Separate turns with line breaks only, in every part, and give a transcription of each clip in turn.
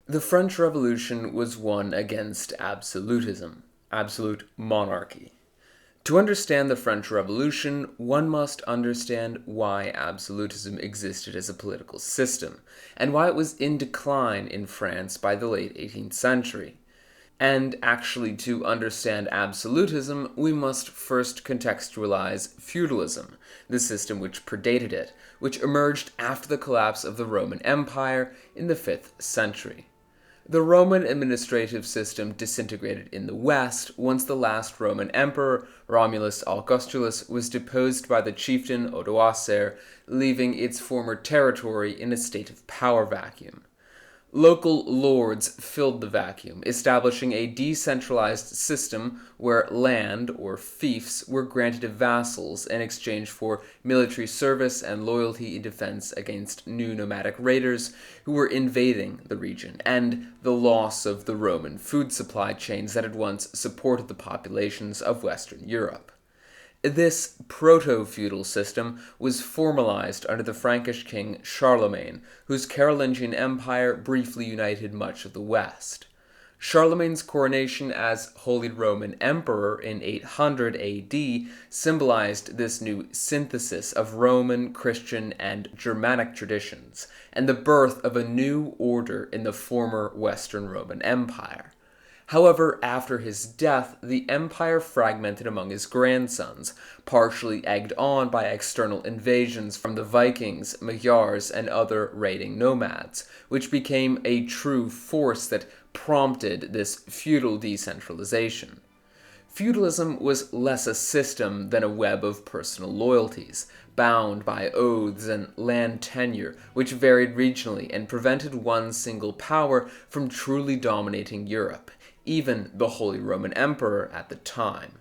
The French Revolution was won against absolutism, absolute monarchy. To understand the French Revolution, one must understand why absolutism existed as a political system, and why it was in decline in France by the late 18th century. And actually, to understand absolutism, we must first contextualize feudalism, the system which predated it, which emerged after the collapse of the Roman Empire in the 5th century. The Roman administrative system disintegrated in the West once the last Roman emperor, Romulus Augustulus, was deposed by the chieftain Odoacer, leaving its former territory in a state of power vacuum. Local lords filled the vacuum, establishing a decentralized system where land, or fiefs, were granted to vassals in exchange for military service and loyalty in defense against new nomadic raiders who were invading the region, and the loss of the Roman food supply chains that had once supported the populations of Western Europe. This proto-feudal system was formalized under the Frankish king Charlemagne, whose Carolingian empire briefly united much of the West. Charlemagne's coronation as Holy Roman Emperor in 800 AD symbolized this new synthesis of Roman, Christian, and Germanic traditions, and the birth of a new order in the former Western Roman Empire. However, after his death, the empire fragmented among his grandsons, partially egged on by external invasions from the Vikings, Magyars, and other raiding nomads, which became a true force that prompted this feudal decentralization. Feudalism was less a system than a web of personal loyalties, bound by oaths and land tenure, which varied regionally and prevented one single power from truly dominating Europe, even the Holy Roman Emperor at the time.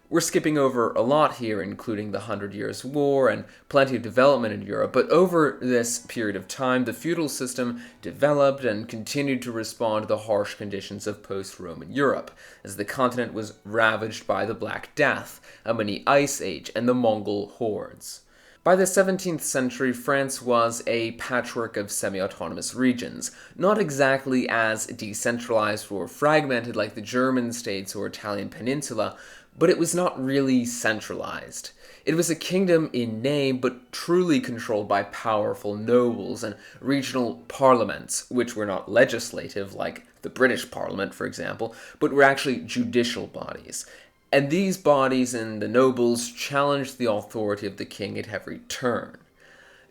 We're skipping over a lot here, including the 100 Years' War and plenty of development in Europe, but over this period of time, the feudal system developed and continued to respond to the harsh conditions of post-Roman Europe, as the continent was ravaged by the Black Death, a mini ice age, and the Mongol hordes. By the 17th century, France was a patchwork of semi-autonomous regions, not exactly as decentralized or fragmented like the German states or Italian peninsula, but it was not really centralized. It was a kingdom in name, but truly controlled by powerful nobles and regional parliaments, which were not legislative like the British Parliament, for example, but were actually judicial bodies. And these bodies and the nobles challenged the authority of the king at every turn.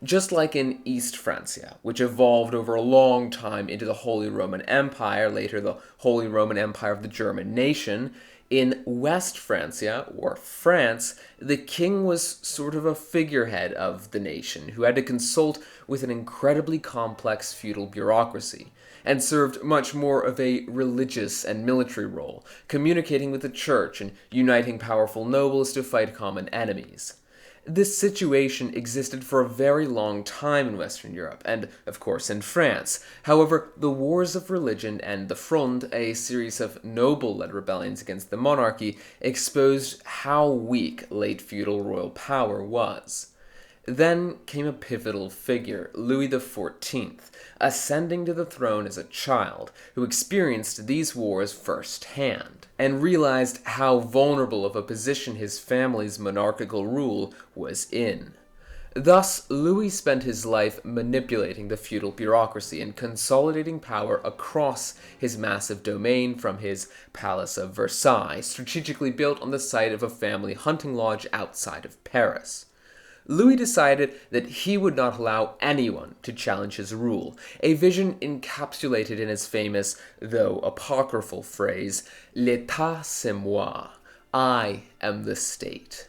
Just like in East Francia, which evolved over a long time into the Holy Roman Empire, later the Holy Roman Empire of the German nation, in West Francia, or France, the king was sort of a figurehead of the nation who had to consult with an incredibly complex feudal bureaucracy, and served much more of a religious and military role, communicating with the church and uniting powerful nobles to fight common enemies. This situation existed for a very long time in Western Europe, and, of course, in France. However, the wars of religion and the Fronde, a series of noble-led rebellions against the monarchy, exposed how weak late feudal royal power was. Then came a pivotal figure, Louis XIV, ascending to the throne as a child, who experienced these wars firsthand, and realized how vulnerable of a position his family's monarchical rule was in. Thus, Louis spent his life manipulating the feudal bureaucracy and consolidating power across his massive domain from his Palace of Versailles, strategically built on the site of a family hunting lodge outside of Paris. Louis decided that he would not allow anyone to challenge his rule, a vision encapsulated in his famous, though apocryphal phrase, "L'État c'est moi," I am the state.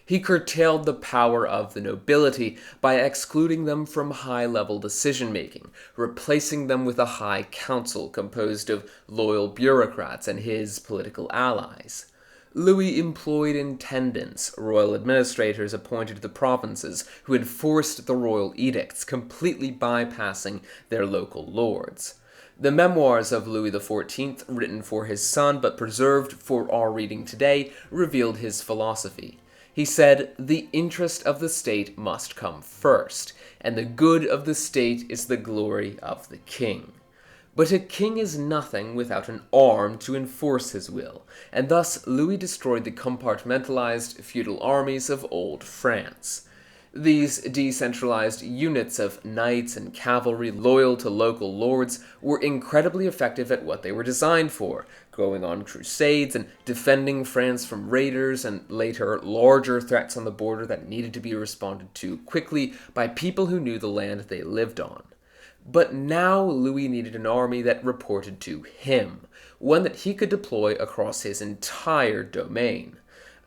He curtailed the power of the nobility by excluding them from high-level decision-making, replacing them with a high council composed of loyal bureaucrats and his political allies. Louis employed intendants, royal administrators appointed to the provinces, who enforced the royal edicts, completely bypassing their local lords. The memoirs of Louis XIV, written for his son but preserved for our reading today, revealed his philosophy. He said, "The interest of the state must come first, and the good of the state is the glory of the king." But a king is nothing without an arm to enforce his will, and thus Louis destroyed the compartmentalized feudal armies of old France. These decentralized units of knights and cavalry loyal to local lords were incredibly effective at what they were designed for, going on crusades and defending France from raiders and later larger threats on the border that needed to be responded to quickly by people who knew the land they lived on. But now Louis needed an army that reported to him, one that he could deploy across his entire domain.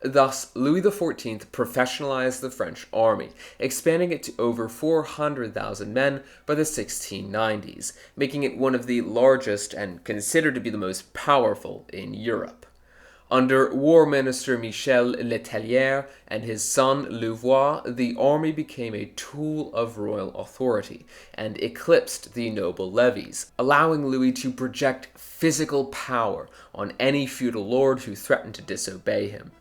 Thus, Louis XIV professionalized the French army, expanding it to over 400,000 men by the 1690s, making it one of the largest and considered to be the most powerful in Europe. Under War Minister Michel Letellier and his son Louvois, the army became a tool of royal authority and eclipsed the noble levies, allowing Louis to project physical power on any feudal lord who threatened to disobey him.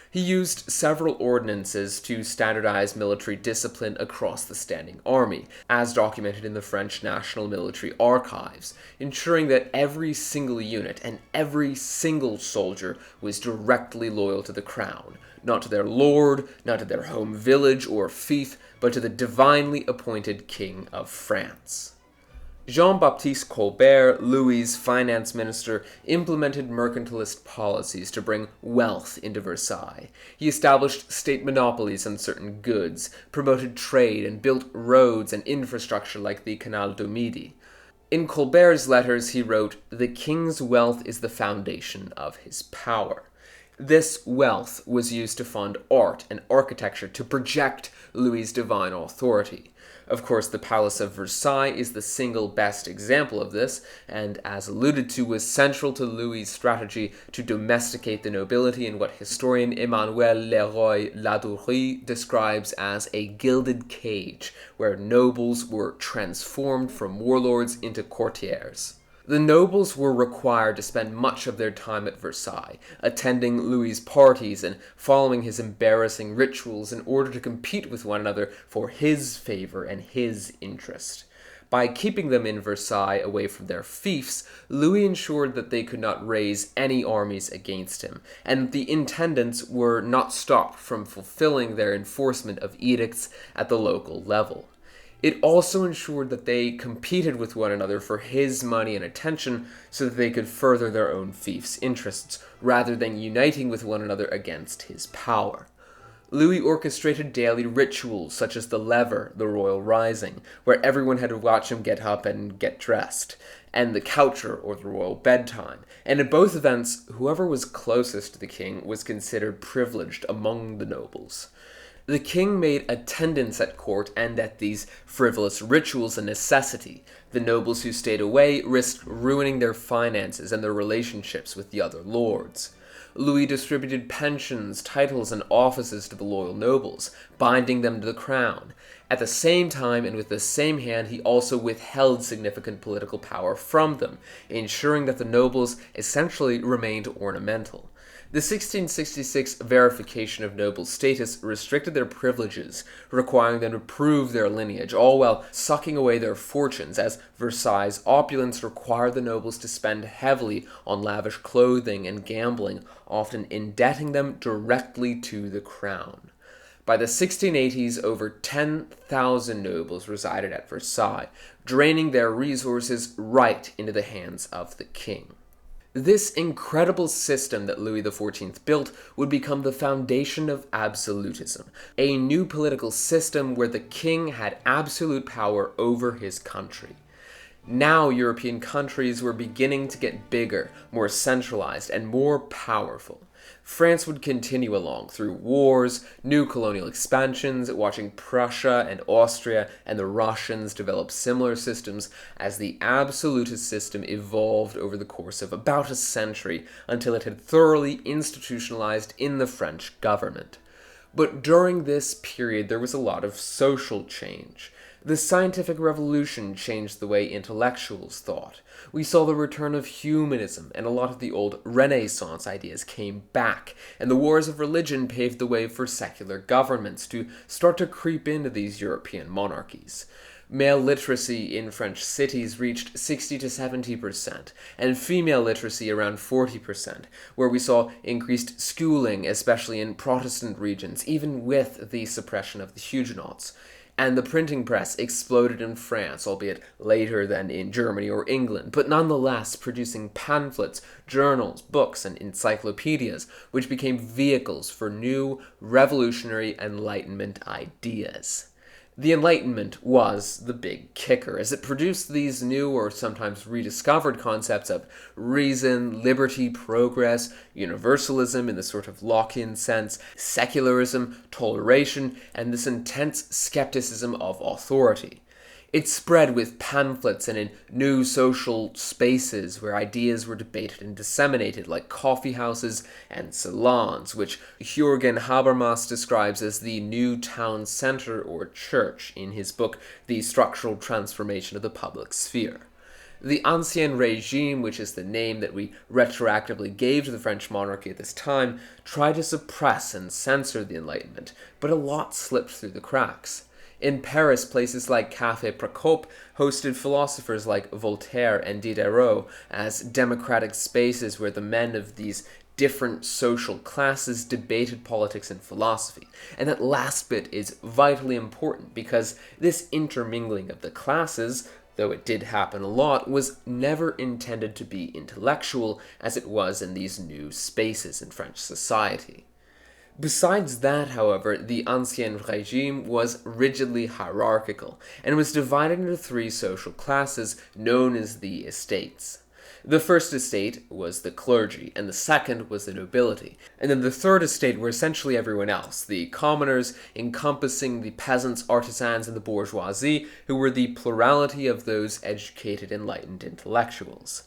He used several ordinances to standardize military discipline across the standing army, as documented in the French National Military Archives, ensuring that every single unit and every single soldier was directly loyal to the crown, not to their lord, not to their home village or fief, but to the divinely appointed King of France. Jean-Baptiste Colbert, Louis's finance minister, implemented mercantilist policies to bring wealth into Versailles. He established state monopolies on certain goods, promoted trade, and built roads and infrastructure like the Canal du Midi. In Colbert's letters, he wrote, "The king's wealth is the foundation of his power." This wealth was used to fund art and architecture to project Louis's divine authority. Of course, the Palace of Versailles is the single best example of this, and as alluded to, was central to Louis's strategy to domesticate the nobility in what historian Emmanuel Leroy Ladurie describes as a gilded cage, where nobles were transformed from warlords into courtiers. The nobles were required to spend much of their time at Versailles, attending Louis's parties and following his embarrassing rituals in order to compete with one another for his favor and his interest. By keeping them in Versailles away from their fiefs, Louis ensured that they could not raise any armies against him, and the intendants were not stopped from fulfilling their enforcement of edicts at the local level. It also ensured that they competed with one another for his money and attention so that they could further their own fief's interests, rather than uniting with one another against his power. Louis orchestrated daily rituals such as the lever, the royal rising, where everyone had to watch him get up and get dressed, and the coucher, or the royal bedtime. And in both events, whoever was closest to the king was considered privileged among the nobles. The king made attendance at court and at these frivolous rituals a necessity. The nobles who stayed away risked ruining their finances and their relationships with the other lords. Louis distributed pensions, titles, and offices to the loyal nobles, binding them to the crown. At the same time and with the same hand, he also withheld significant political power from them, ensuring that the nobles essentially remained ornamental. The 1666 verification of noble status restricted their privileges, requiring them to prove their lineage, all while sucking away their fortunes, as Versailles' opulence required the nobles to spend heavily on lavish clothing and gambling, often indebting them directly to the crown. By the 1680s, over 10,000 nobles resided at Versailles, draining their resources right into the hands of the king. This incredible system that Louis XIV built would become the foundation of absolutism, a new political system where the king had absolute power over his country. Now European countries were beginning to get bigger, more centralized, and more powerful. France would continue along through wars, new colonial expansions, watching Prussia and Austria and the Russians develop similar systems as the absolutist system evolved over the course of about a century until it had thoroughly institutionalized in the French government. But during this period, there was a lot of social change. The scientific revolution changed the way intellectuals thought. We saw the return of humanism, and a lot of the old Renaissance ideas came back, and the wars of religion paved the way for secular governments to start to creep into these European monarchies. Male literacy in French cities reached 60 to 70%, and female literacy around 40%, where we saw increased schooling, especially in Protestant regions, even with the suppression of the Huguenots. And the printing press exploded in France, albeit later than in Germany or England, but nonetheless producing pamphlets, journals, books, and encyclopedias, which became vehicles for new, revolutionary Enlightenment ideas. The Enlightenment was the big kicker, as it produced these new or sometimes rediscovered concepts of reason, liberty, progress, universalism in the sort of Lockean sense, secularism, toleration, and this intense skepticism of authority. It spread with pamphlets and in new social spaces where ideas were debated and disseminated, like coffee houses and salons, which Jürgen Habermas describes as the new town center or church in his book, The Structural Transformation of the Public Sphere. The Ancien Régime, which is the name that we retroactively gave to the French monarchy at this time, tried to suppress and censor the Enlightenment, but a lot slipped through the cracks. In Paris, places like Café Procope hosted philosophers like Voltaire and Diderot as democratic spaces where the men of these different social classes debated politics and philosophy. And that last bit is vitally important because this intermingling of the classes, though it did happen a lot, was never intended to be intellectual as it was in these new spaces in French society. Besides that, however, the Ancien Régime was rigidly hierarchical and was divided into three social classes known as the estates. The first estate was the clergy, and the second was the nobility. And then the third estate were essentially everyone else, the commoners encompassing the peasants, artisans, and the bourgeoisie, who were the plurality of those educated, enlightened intellectuals.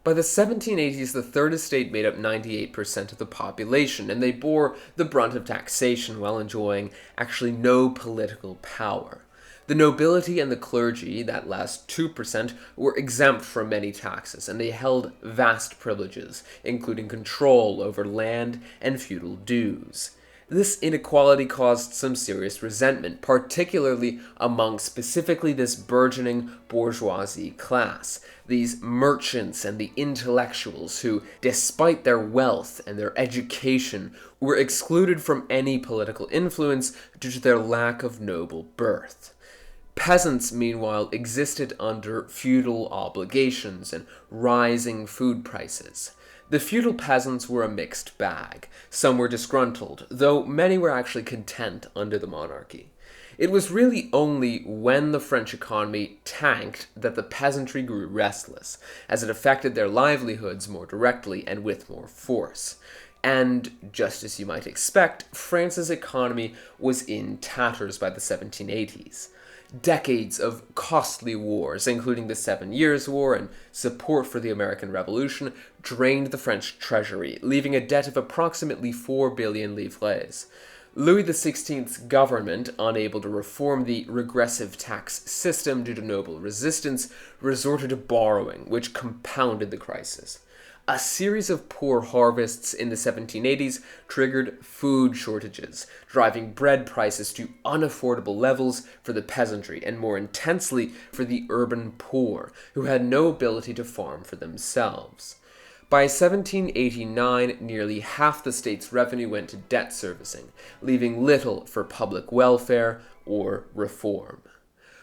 By the 1780s, the Third Estate made up 98% of the population, and they bore the brunt of taxation while enjoying actually no political power. The nobility and the clergy, that last 2%, were exempt from many taxes, and they held vast privileges, including control over land and feudal dues. This inequality caused some serious resentment, particularly among specifically this burgeoning bourgeoisie class, these merchants and the intellectuals who, despite their wealth and their education, were excluded from any political influence due to their lack of noble birth. Peasants, meanwhile, existed under feudal obligations and rising food prices. The feudal peasants were a mixed bag. Some were disgruntled, though many were actually content under the monarchy. It was really only when the French economy tanked that the peasantry grew restless, as it affected their livelihoods more directly and with more force. And, just as you might expect, France's economy was in tatters by the 1780s. Decades of costly wars, including the 7 Years' War and support for the American Revolution, drained the French treasury, leaving a debt of approximately 4 billion livres. Louis XVI's government, unable to reform the regressive tax system due to noble resistance, resorted to borrowing, which compounded the crisis. A series of poor harvests in the 1780s triggered food shortages, driving bread prices to unaffordable levels for the peasantry and more intensely for the urban poor, who had no ability to farm for themselves. By 1789, nearly half the state's revenue went to debt servicing, leaving little for public welfare or reform.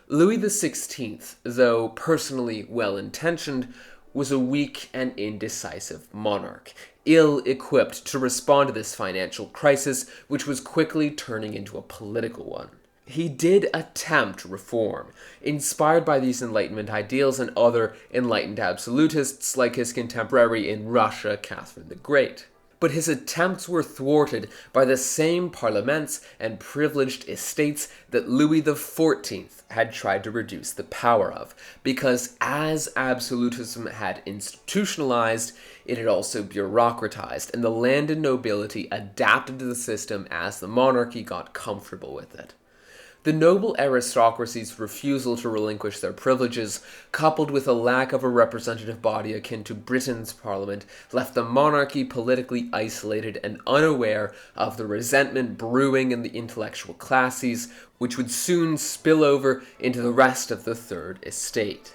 Louis XVI, though personally well-intentioned, was a weak and indecisive monarch, ill-equipped to respond to this financial crisis, which was quickly turning into a political one. He did attempt reform, inspired by these Enlightenment ideals and other enlightened absolutists like his contemporary in Russia, Catherine the Great. But his attempts were thwarted by the same parliaments and privileged estates that Louis XIV had tried to reduce the power of, because as absolutism had institutionalized, it had also bureaucratized, and the landed nobility adapted to the system as the monarchy got comfortable with it. The noble aristocracy's refusal to relinquish their privileges, coupled with a lack of a representative body akin to Britain's parliament, left the monarchy politically isolated and unaware of the resentment brewing in the intellectual classes, which would soon spill over into the rest of the Third Estate.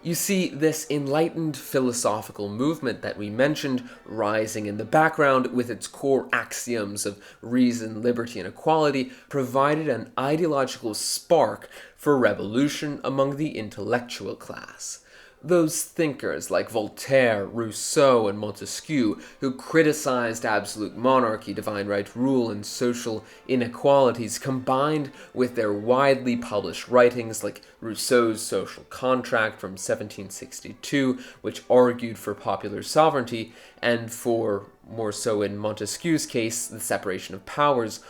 You see, this enlightened philosophical movement that we mentioned, rising in the background with its core axioms of reason, liberty, and equality, provided an ideological spark for revolution among the intellectual class. Those thinkers like Voltaire, Rousseau, and Montesquieu, who criticized absolute monarchy, divine right rule, and social inequalities, combined with their widely published writings like Rousseau's Social Contract from 1762, which argued for popular sovereignty, and for, more so in Montesquieu's case, the separation of powers,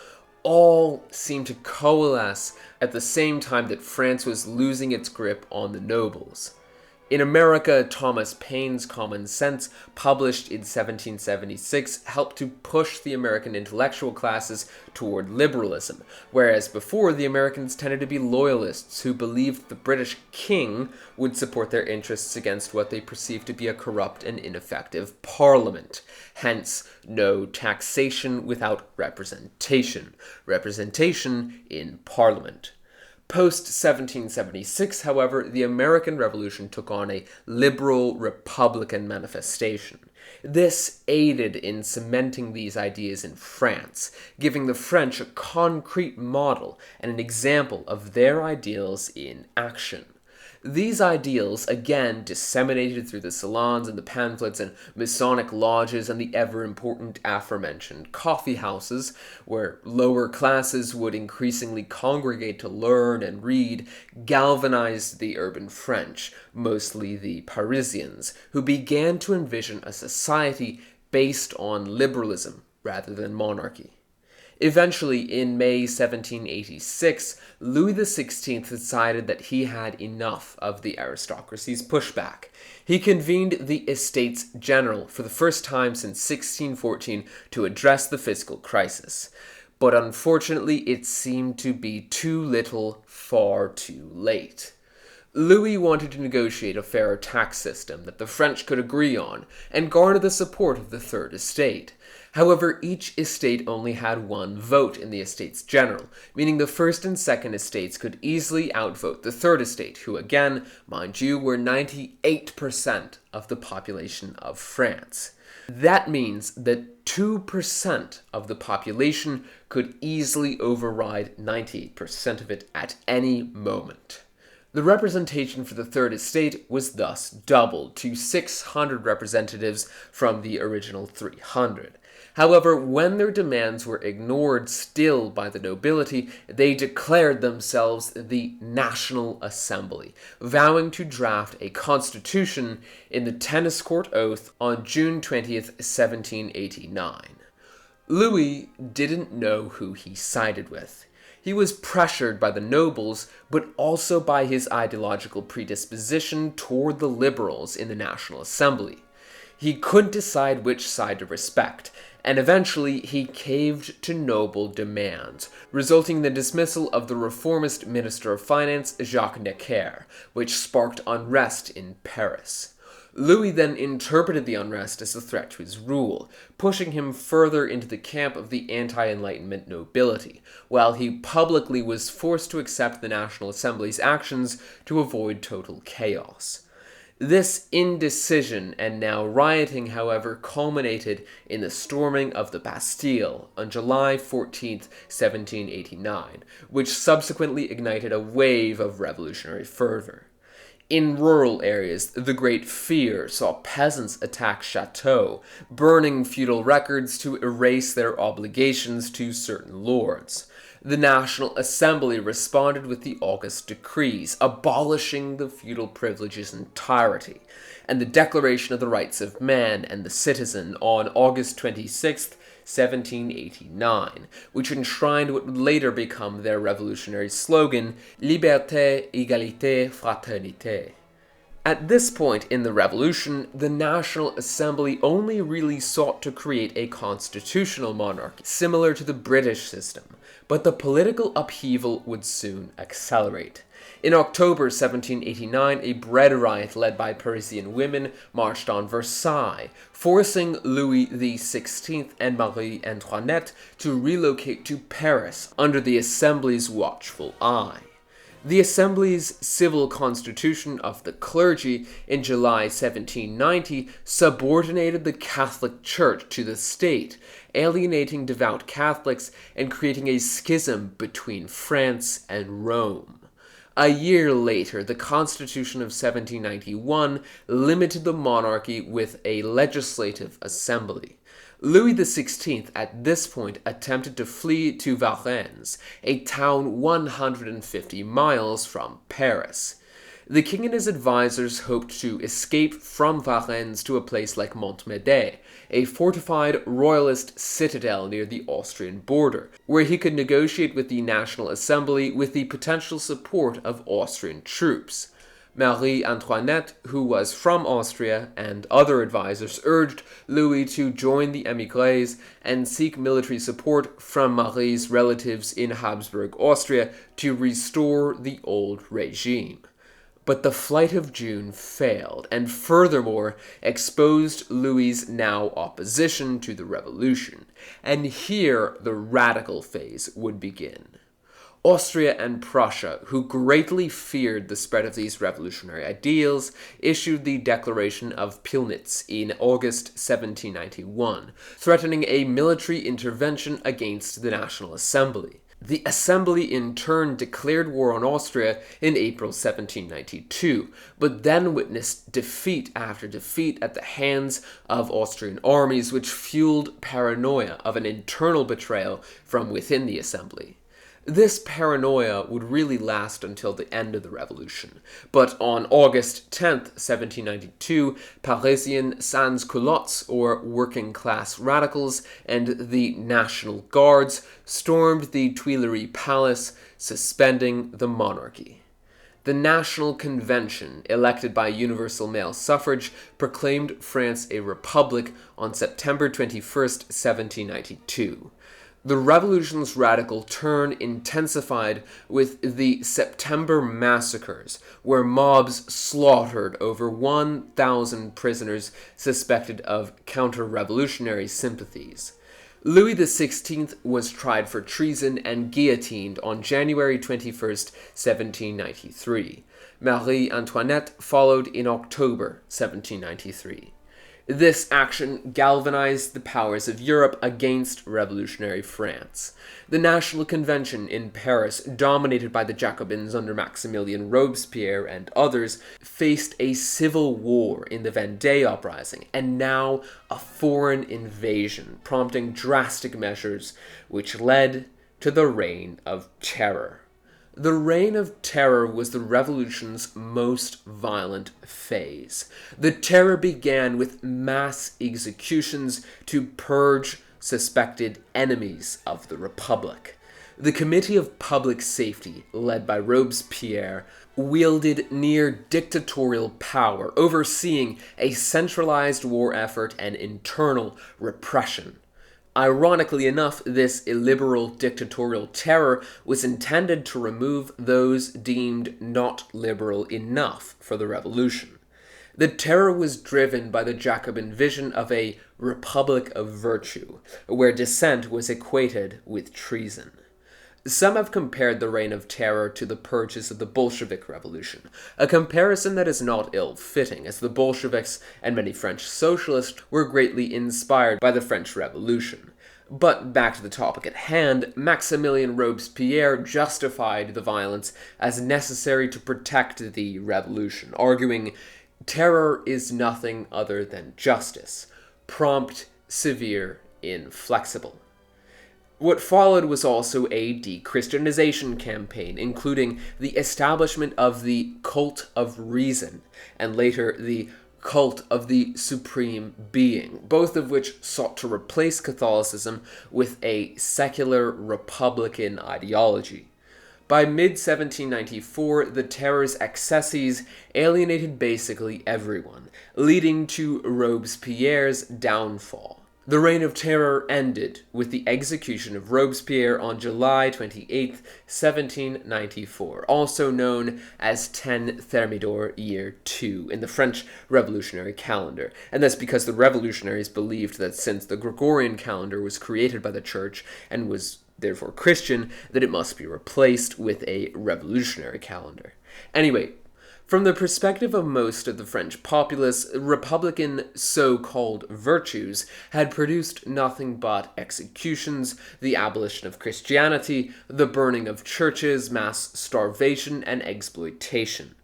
all seemed to coalesce at the same time that France was losing its grip on the nobles. In America, Thomas Paine's Common Sense, published in 1776, helped to push the American intellectual classes toward liberalism, whereas before the Americans tended to be loyalists who believed the British king would support their interests against what they perceived to be a corrupt and ineffective parliament. Hence, no taxation without representation. Representation in parliament. Post-1776, however, the American Revolution took on a liberal Republican manifestation. This aided in cementing these ideas in France, giving the French a concrete model and an example of their ideals in action. These ideals, again disseminated through the salons and the pamphlets and Masonic lodges and the ever-important aforementioned coffee houses, where lower classes would increasingly congregate to learn and read, galvanized the urban French, mostly the Parisians, who began to envision a society based on liberalism rather than monarchy. Eventually, in May 1786, Louis XVI decided that he had enough of the aristocracy's pushback. He convened the Estates General for the first time since 1614 to address the fiscal crisis. But unfortunately, it seemed to be too little, far too late. Louis wanted to negotiate a fairer tax system that the French could agree on and garner the support of the Third Estate. However, each estate only had one vote in the Estates General, meaning the First and Second Estates could easily outvote the Third Estate, who again, mind you, were 98% of the population of France. That means that 2% of the population could easily override 98% of it at any moment. The representation for the Third Estate was thus doubled to 600 representatives from the original 300. However, when their demands were ignored still by the nobility, they declared themselves the National Assembly, vowing to draft a constitution in the tennis court oath on June 20th, 1789. Louis didn't know who he sided with. He was pressured by the nobles, but also by his ideological predisposition toward the liberals in the National Assembly. He couldn't decide which side to respect, and eventually he caved to noble demands, resulting in the dismissal of the reformist Minister of Finance Jacques Necker, which sparked unrest in Paris. Louis then interpreted the unrest as a threat to his rule, pushing him further into the camp of the anti-Enlightenment nobility, while he publicly was forced to accept the National Assembly's actions to avoid total chaos. This indecision and now rioting, however, culminated in the storming of the Bastille on July 14, 1789, which subsequently ignited a wave of revolutionary fervor. In rural areas, the Great Fear saw peasants attack chateaux, burning feudal records to erase their obligations to certain lords. The National Assembly responded with the August Decrees, abolishing the feudal privileges entirety, and the Declaration of the Rights of Man and the Citizen on August 26, 1789, which enshrined what would later become their revolutionary slogan, Liberté, Égalité, Fraternité. At this point in the revolution, the National Assembly only really sought to create a constitutional monarchy, similar to the British system, but the political upheaval would soon accelerate. In October 1789, a bread riot led by Parisian women marched on Versailles, forcing Louis XVI and Marie Antoinette to relocate to Paris under the Assembly's watchful eye. The Assembly's civil constitution of the clergy in July 1790 subordinated the Catholic Church to the state, alienating devout Catholics and creating a schism between France and Rome. A year later, the Constitution of 1791 limited the monarchy with a legislative assembly. Louis XVI at this point attempted to flee to Varennes, a town 150 miles from Paris. The king and his advisors hoped to escape from Varennes to a place like Montmédy, a fortified royalist citadel near the Austrian border, where he could negotiate with the National Assembly with the potential support of Austrian troops. Marie Antoinette, who was from Austria, and other advisors urged Louis to join the émigrés and seek military support from Marie's relatives in Habsburg, Austria, to restore the old regime. But the Flight of June failed, and furthermore exposed Louis's now opposition to the revolution. And here the radical phase would begin. Austria and Prussia, who greatly feared the spread of these revolutionary ideals, issued the Declaration of Pillnitz in August 1791, threatening a military intervention against the National Assembly. The Assembly in turn declared war on Austria in April 1792, but then witnessed defeat after defeat at the hands of Austrian armies, which fueled paranoia of an internal betrayal from within the Assembly. This paranoia would really last until the end of the revolution, but on August 10th, 1792, Parisian sans-culottes, or working-class radicals, and the National Guards stormed the Tuileries Palace, suspending the monarchy. The National Convention, elected by universal male suffrage, proclaimed France a republic on September 21st, 1792. The revolution's radical turn intensified with the September massacres, where mobs slaughtered over 1,000 prisoners suspected of counter-revolutionary sympathies. Louis XVI was tried for treason and guillotined on January 21st, 1793. Marie Antoinette followed in October 1793. This action galvanized the powers of Europe against revolutionary France. The National Convention in Paris, dominated by the Jacobins under Maximilien Robespierre and others, faced a civil war in the Vendée Uprising, and now a foreign invasion, prompting drastic measures which led to the Reign of Terror. The Reign of Terror was the revolution's most violent phase. The terror began with mass executions to purge suspected enemies of the Republic. The Committee of Public Safety, led by Robespierre, wielded near dictatorial power, overseeing a centralized war effort and internal repression. Ironically enough, this illiberal dictatorial terror was intended to remove those deemed not liberal enough for the revolution. The terror was driven by the Jacobin vision of a republic of virtue, where dissent was equated with treason. Some have compared the Reign of Terror to the purges of the Bolshevik Revolution, a comparison that is not ill-fitting, as the Bolsheviks and many French socialists were greatly inspired by the French Revolution. But back to the topic at hand, Maximilien Robespierre justified the violence as necessary to protect the revolution, arguing, "Terror is nothing other than justice, prompt, severe, inflexible." What followed was also a de-Christianization campaign, including the establishment of the cult of reason, and later the cult of the Supreme Being, both of which sought to replace Catholicism with a secular republican ideology. By mid-1794, the Terror's excesses alienated basically everyone, leading to Robespierre's downfall. The Reign of Terror ended with the execution of Robespierre on July 28, 1794, also known as 10 Thermidor Year 2 in the French Revolutionary calendar, and that's because the revolutionaries believed that since the Gregorian calendar was created by the Church and was therefore Christian, that it must be replaced with a revolutionary calendar. Anyway, from the perspective of most of the French populace, Republican so-called virtues had produced nothing but executions, the abolition of Christianity, the burning of churches, mass starvation, and exploitation.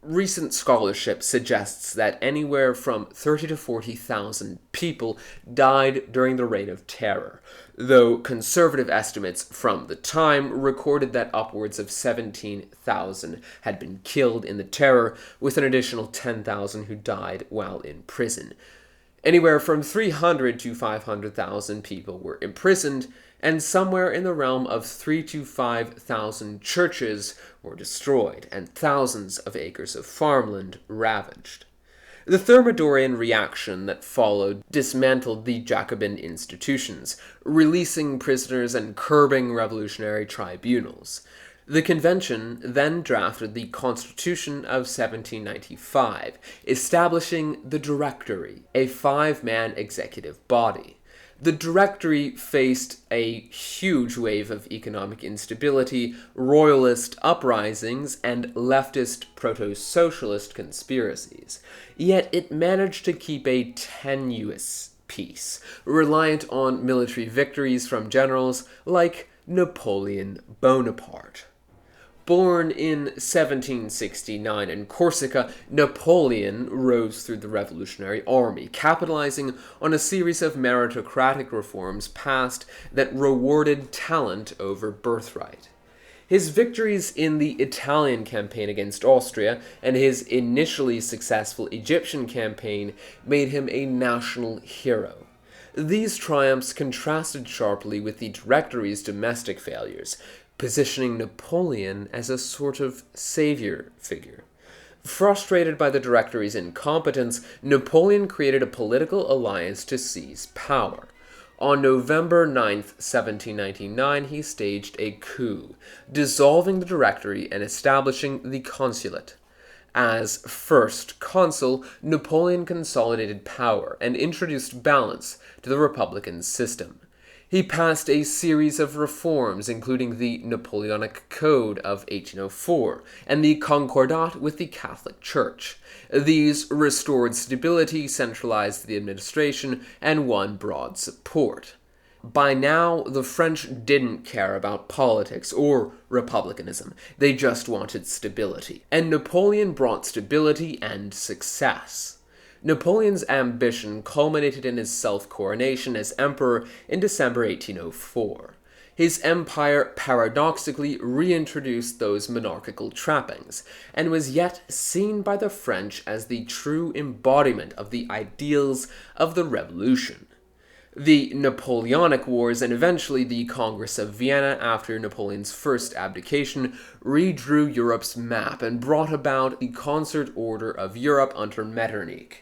Recent scholarship suggests that anywhere from 30 to 40,000 people died during the Reign of Terror, though conservative estimates from the time recorded that upwards of 17,000 had been killed in the Terror, with an additional 10,000 who died while in prison. Anywhere from 300 to 500,000 people were imprisoned, and somewhere in the realm of 3,000 to 5,000 churches were destroyed, and thousands of acres of farmland ravaged. The Thermidorian reaction that followed dismantled the Jacobin institutions, releasing prisoners and curbing revolutionary tribunals. The convention then drafted the Constitution of 1795, establishing the Directory, a 5-man executive body. The Directory faced a huge wave of economic instability, royalist uprisings, and leftist proto-socialist conspiracies. Yet it managed to keep a tenuous peace, reliant on military victories from generals like Napoleon Bonaparte. Born in 1769 in Corsica, Napoleon rose through the Revolutionary Army, capitalizing on a series of meritocratic reforms passed that rewarded talent over birthright. His victories in the Italian campaign against Austria and his initially successful Egyptian campaign made him a national hero. These triumphs contrasted sharply with the Directory's domestic failures, positioning Napoleon as a sort of savior figure. Frustrated by the Directory's incompetence, Napoleon created a political alliance to seize power. On November 9, 1799, he staged a coup, dissolving the Directory and establishing the consulate. As first consul, Napoleon consolidated power and introduced balance to the Republican system. He passed a series of reforms, including the Napoleonic Code of 1804 and the Concordat with the Catholic Church. These restored stability, centralized the administration, and won broad support. By now, the French didn't care about politics or republicanism. They just wanted stability. And Napoleon brought stability and success. Napoleon's ambition culminated in his self-coronation as emperor in December 1804. His empire paradoxically reintroduced those monarchical trappings, and was yet seen by the French as the true embodiment of the ideals of the Revolution. The Napoleonic Wars and eventually the Congress of Vienna after Napoleon's first abdication redrew Europe's map and brought about the concert order of Europe under Metternich.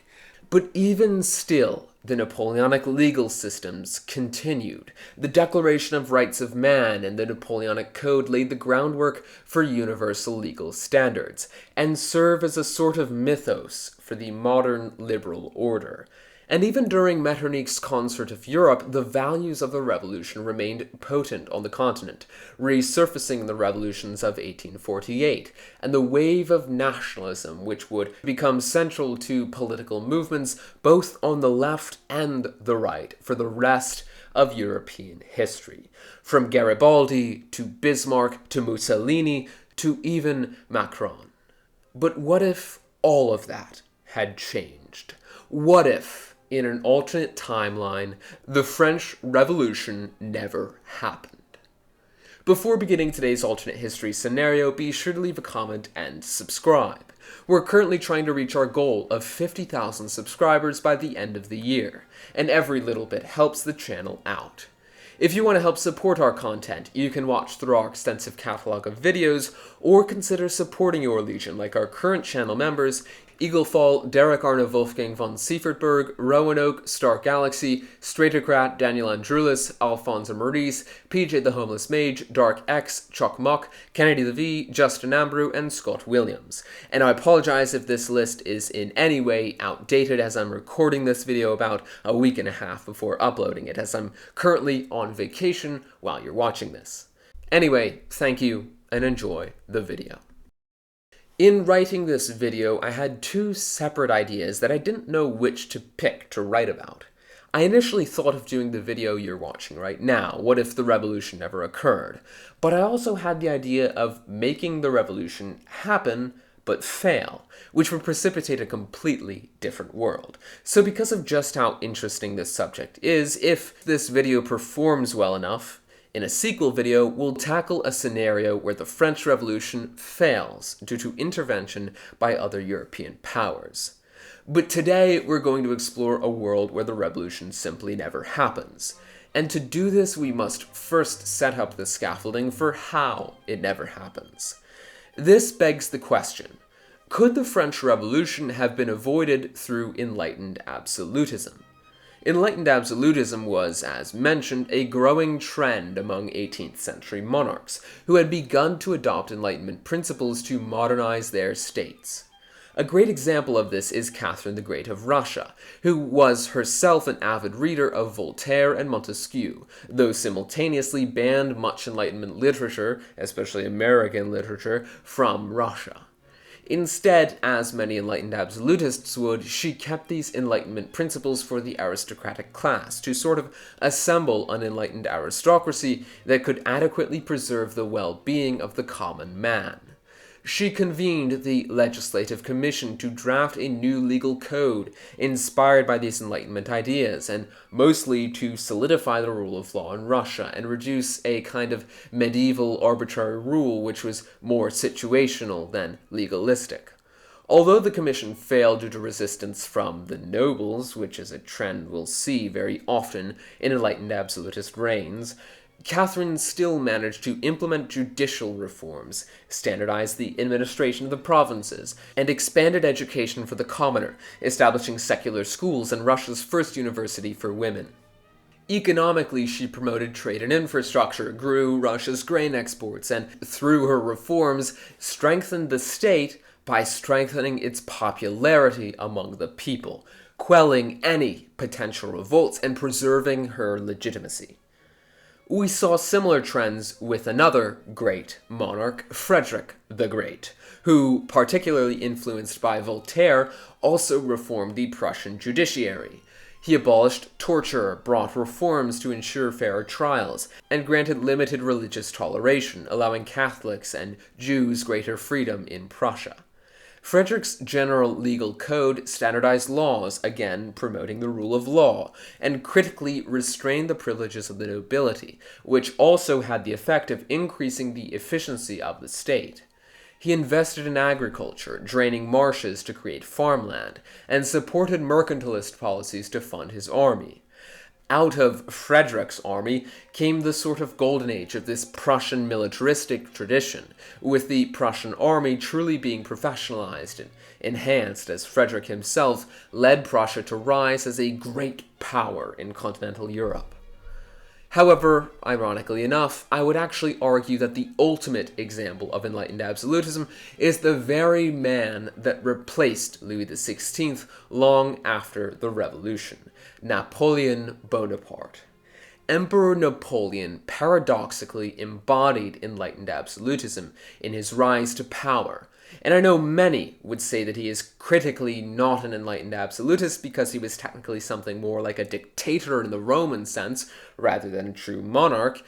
But even still, the Napoleonic legal systems continued. The Declaration of Rights of Man and the Napoleonic Code laid the groundwork for universal legal standards, and serve as a sort of mythos for the modern liberal order. And even during Metternich's concert of Europe, the values of the revolution remained potent on the continent, resurfacing the revolutions of 1848, and the wave of nationalism which would become central to political movements both on the left and the right for the rest of European history, from Garibaldi to Bismarck to Mussolini to even Macron. But what if all of that had changed? What if, in an alternate timeline, the French Revolution never happened? Before beginning today's alternate history scenario, be sure to leave a comment and subscribe. We're currently trying to reach our goal of 50,000 subscribers by the end of the year, and every little bit helps the channel out. If you want to help support our content, you can watch through our extensive catalog of videos, or consider supporting your Legion like our current channel members, Eaglefall, Derek Arne Wolfgang von Siefertberg, Roanoke, Stark Galaxy, Stratocrat, Daniel Andrulis, Alfonso Maurice, PJ the Homeless Mage, Dark X, Chuck Mock, Kennedy Levy, Justin Ambrew, and Scott Williams. And I apologize if this list is in any way outdated, as I'm recording this video about a week and a half before uploading it, as I'm currently on vacation while you're watching this. Anyway, thank you and enjoy the video. In writing this video, I had two separate ideas that I didn't know which to pick to write about. I initially thought of doing the video you're watching right now, what if the revolution never occurred? But I also had the idea of making the revolution happen, but fail, which would precipitate a completely different world. So because of just how interesting this subject is, if this video performs well enough, in a sequel video, we'll tackle a scenario where the French Revolution fails due to intervention by other European powers. But today, we're going to explore a world where the revolution simply never happens. And to do this, we must first set up the scaffolding for how it never happens. This begs the question, could the French Revolution have been avoided through Enlightened Absolutism? Enlightened Absolutism was, as mentioned, a growing trend among 18th century monarchs, who had begun to adopt Enlightenment principles to modernize their states. A great example of this is Catherine the Great of Russia, who was herself an avid reader of Voltaire and Montesquieu, though simultaneously banned much Enlightenment literature, especially American literature, from Russia. Instead, as many Enlightened Absolutists would, she kept these Enlightenment principles for the aristocratic class, to sort of assemble an enlightened aristocracy that could adequately preserve the well-being of the common man. She convened the Legislative Commission to draft a new legal code inspired by these Enlightenment ideas, and mostly to solidify the rule of law in Russia and reduce a kind of medieval arbitrary rule which was more situational than legalistic. Although the commission failed due to resistance from the nobles, which is a trend we'll see very often in Enlightened Absolutist reigns, Catherine still managed to implement judicial reforms, standardized the administration of the provinces, and expanded education for the commoner, establishing secular schools and Russia's first university for women. Economically, she promoted trade and infrastructure, grew Russia's grain exports, and through her reforms, strengthened the state by strengthening its popularity among the people, quelling any potential revolts, and preserving her legitimacy. We saw similar trends with another great monarch, Frederick the Great, who, particularly influenced by Voltaire, also reformed the Prussian judiciary. He abolished torture, brought reforms to ensure fairer trials, and granted limited religious toleration, allowing Catholics and Jews greater freedom in Prussia. Frederick's general legal code standardized laws, again promoting the rule of law, and critically restrained the privileges of the nobility, which also had the effect of increasing the efficiency of the state. He invested in agriculture, draining marshes to create farmland, and supported mercantilist policies to fund his army. Out of Frederick's army came the sort of golden age of this Prussian militaristic tradition, with the Prussian army truly being professionalized and enhanced as Frederick himself led Prussia to rise as a great power in continental Europe. However, ironically enough, I would actually argue that the ultimate example of Enlightened Absolutism is the very man that replaced Louis XVI long after the Revolution, Napoleon Bonaparte. Emperor Napoleon paradoxically embodied Enlightened Absolutism in his rise to power, and I know many would say that he is critically not an Enlightened Absolutist because he was technically something more like a dictator in the Roman sense, rather than a true monarch,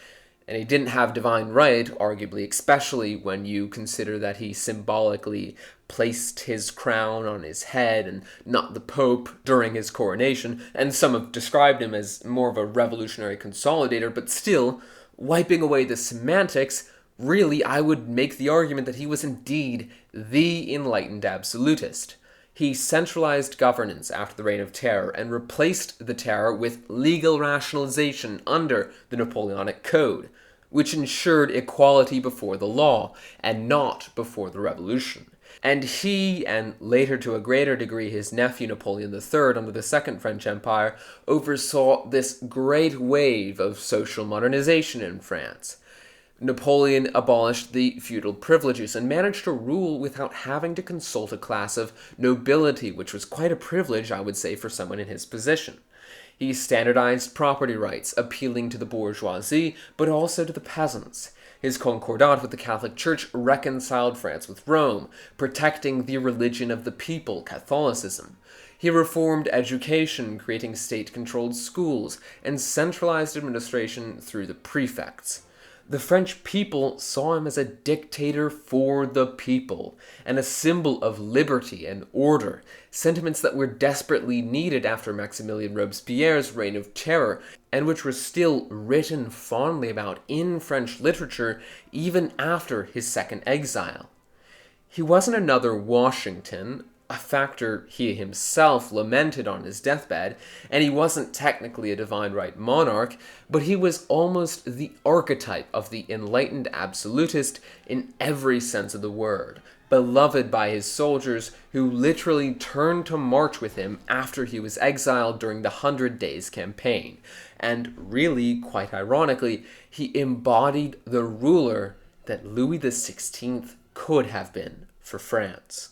and he didn't have divine right, arguably, especially when you consider that he symbolically placed his crown on his head and not the Pope during his coronation, and some have described him as more of a revolutionary consolidator, but still, wiping away the semantics, really, I would make the argument that he was indeed the Enlightened Absolutist. He centralized governance after the Reign of Terror and replaced the terror with legal rationalization under the Napoleonic Code, which ensured equality before the law and not before the revolution. And he, and later to a greater degree his nephew Napoleon III under the Second French Empire, oversaw this great wave of social modernization in France. Napoleon abolished the feudal privileges and managed to rule without having to consult a class of nobility, which was quite a privilege, I would say, for someone in his position. He standardized property rights, appealing to the bourgeoisie, but also to the peasants. His concordat with the Catholic Church reconciled France with Rome, protecting the religion of the people, Catholicism. He reformed education, creating state-controlled schools, and centralized administration through the prefects. The French people saw him as a dictator for the people, and a symbol of liberty and order, sentiments that were desperately needed after Maximilien Robespierre's reign of terror, and which were still written fondly about in French literature even after his second exile. He wasn't another Washington, a factor he himself lamented on his deathbed, and he wasn't technically a divine right monarch, but he was almost the archetype of the enlightened absolutist in every sense of the word, beloved by his soldiers who literally turned to march with him after he was exiled during the 100 Days campaign. And really, quite ironically, he embodied the ruler that Louis XVI could have been for France.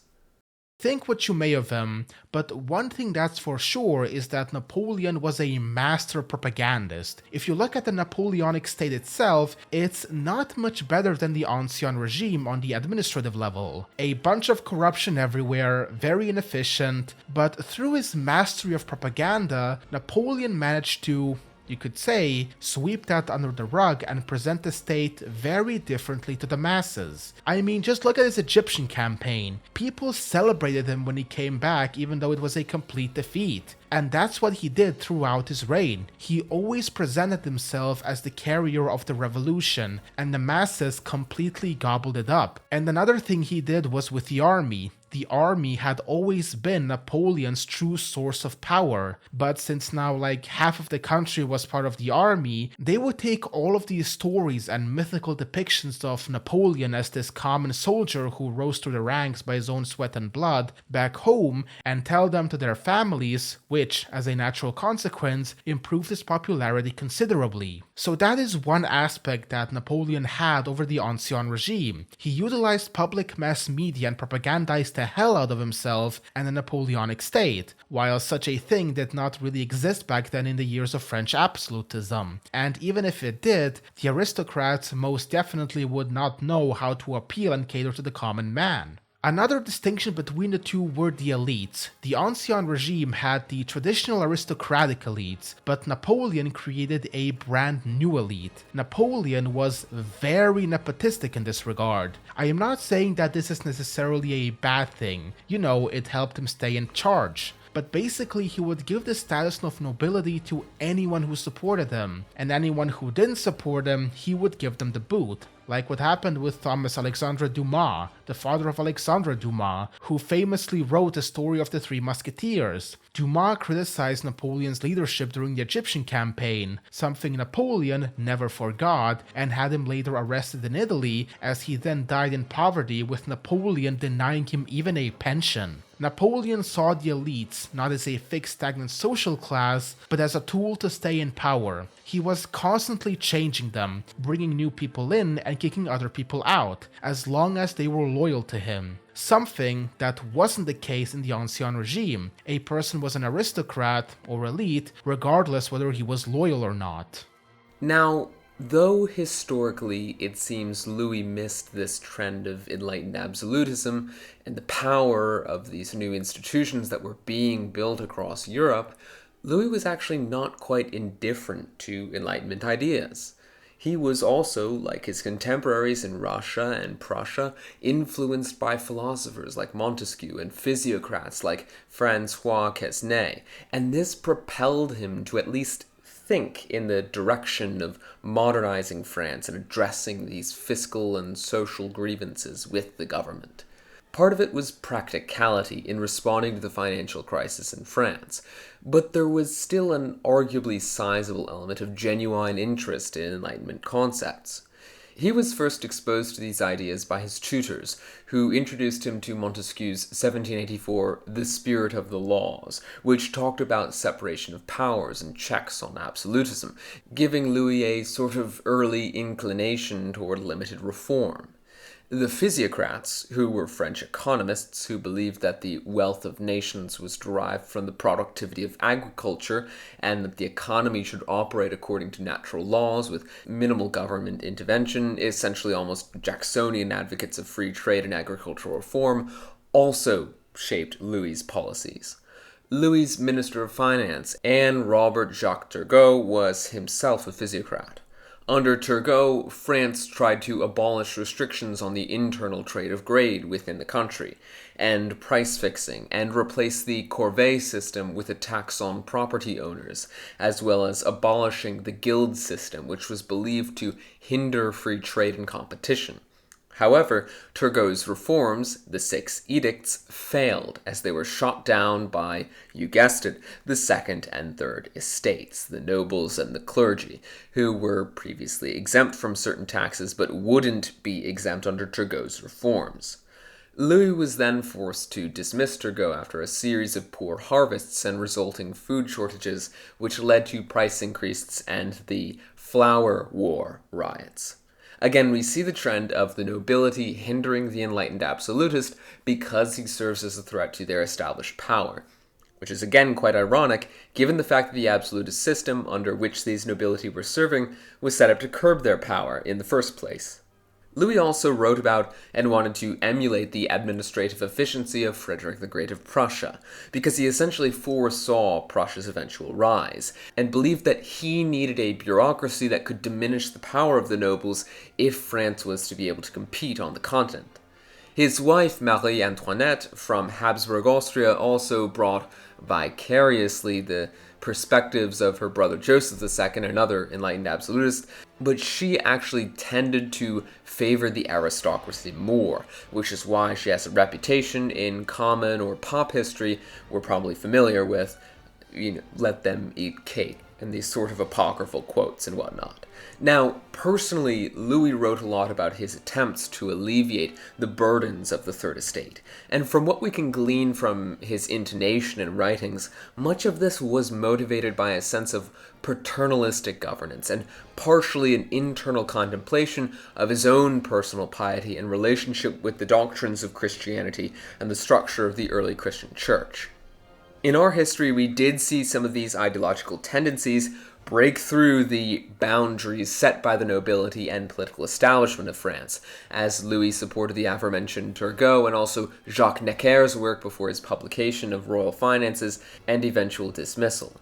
Think what you may of him, but one thing that's for sure is that Napoleon was a master propagandist. If you look at the Napoleonic state itself, it's not much better than the Ancien regime on the administrative level. A bunch of corruption everywhere, very inefficient, but through his mastery of propaganda, Napoleon managed to, you could say, sweep that under the rug and present the state very differently to the masses. I mean, just look at his Egyptian campaign. People celebrated him when he came back, even though it was a complete defeat. And that's what he did throughout his reign. He always presented himself as the carrier of the revolution, and the masses completely gobbled it up. And another thing he did was with the army. The army had always been Napoleon's true source of power, but since now like half of the country was part of the army, they would take all of these stories and mythical depictions of Napoleon as this common soldier who rose through the ranks by his own sweat and blood back home and tell them to their families, which, as a natural consequence, improved his popularity considerably. So that is one aspect that Napoleon had over the Ancien regime. He utilized public mass media and propagandized the hell out of himself and the Napoleonic state, while such a thing did not really exist back then in the years of French absolutism. And even if it did, the aristocrats most definitely would not know how to appeal and cater to the common man. Another distinction between the two were the elites. The Ancien regime had the traditional aristocratic elites, but Napoleon created a brand new elite. Napoleon was very nepotistic in this regard. I am not saying that this is necessarily a bad thing. You know, it helped him stay in charge. But basically he would give the status of nobility to anyone who supported him, and anyone who didn't support him, he would give them the boot. Like what happened with Thomas Alexandre Dumas, the father of Alexandre Dumas, who famously wrote the story of the Three Musketeers. Dumas criticized Napoleon's leadership during the Egyptian campaign, something Napoleon never forgot, and had him later arrested in Italy, as he then died in poverty with Napoleon denying him even a pension. Napoleon saw the elites not as a fixed stagnant social class, but as a tool to stay in power. He was constantly changing them, bringing new people in and kicking other people out, as long as they were loyal to him. Something that wasn't the case in the Ancien regime. A person was an aristocrat or elite, regardless whether he was loyal or not.
Now, though historically it seems Louis missed this trend of enlightened absolutism and the power of these new institutions that were being built across Europe, Louis was actually not quite indifferent to Enlightenment ideas. He was also, like his contemporaries in Russia and Prussia, influenced by philosophers like Montesquieu and physiocrats like Francois Quesnay, and this propelled him to at least think in the direction of modernizing France and addressing these fiscal and social grievances with the government. Part of it was practicality in responding to the financial crisis in France, but there was still an arguably sizable element of genuine interest in Enlightenment concepts. He was first exposed to these ideas by his tutors, who introduced him to Montesquieu's 1784 The Spirit of the Laws, which talked about separation of powers and checks on absolutism, giving Louis a sort of early inclination toward limited reform. The physiocrats, who were French economists who believed that the wealth of nations was derived from the productivity of agriculture and that the economy should operate according to natural laws with minimal government intervention, essentially almost Jacksonian advocates of free trade and agricultural reform, also shaped Louis's policies. Louis's Minister of Finance, Anne Robert Jacques Turgot, was himself a physiocrat. Under Turgot, France tried to abolish restrictions on the internal trade of grain within the country, and price fixing, and replace the corvée system with a tax on property owners, as well as abolishing the guild system, which was believed to hinder free trade and competition. However, Turgot's reforms, the Six Edicts, failed as they were shot down by, you guessed it, the Second and Third Estates, the nobles and the clergy, who were previously exempt from certain taxes but wouldn't be exempt under Turgot's reforms. Louis was then forced to dismiss Turgot after a series of poor harvests and resulting food shortages, which led to price increases and the Flour War riots. Again, we see the trend of the nobility hindering the enlightened absolutist because he serves as a threat to their established power, which is again quite ironic given the fact that the absolutist system under which these nobility were serving was set up to curb their power in the first place. Louis also wrote about and wanted to emulate the administrative efficiency of Frederick the Great of Prussia, because he essentially foresaw Prussia's eventual rise, and believed that he needed a bureaucracy that could diminish the power of the nobles if France was to be able to compete on the continent. His wife, Marie Antoinette, from Habsburg, Austria, also brought vicariously the perspectives of her brother Joseph II, another enlightened absolutist, but she actually tended to favor the aristocracy more, which is why she has a reputation in common or pop history we're probably familiar with, let them eat cake, and these sort of apocryphal quotes and whatnot. Now, personally, Louis wrote a lot about his attempts to alleviate the burdens of the Third Estate, and from what we can glean from his intonation and writings, much of this was motivated by a sense of paternalistic governance, and partially an internal contemplation of his own personal piety and relationship with the doctrines of Christianity and the structure of the early Christian church. In our history, we did see some of these ideological tendencies break through the boundaries set by the nobility and political establishment of France, as Louis supported the aforementioned Turgot and also Jacques Necker's work before his publication of Royal Finances and eventual dismissal.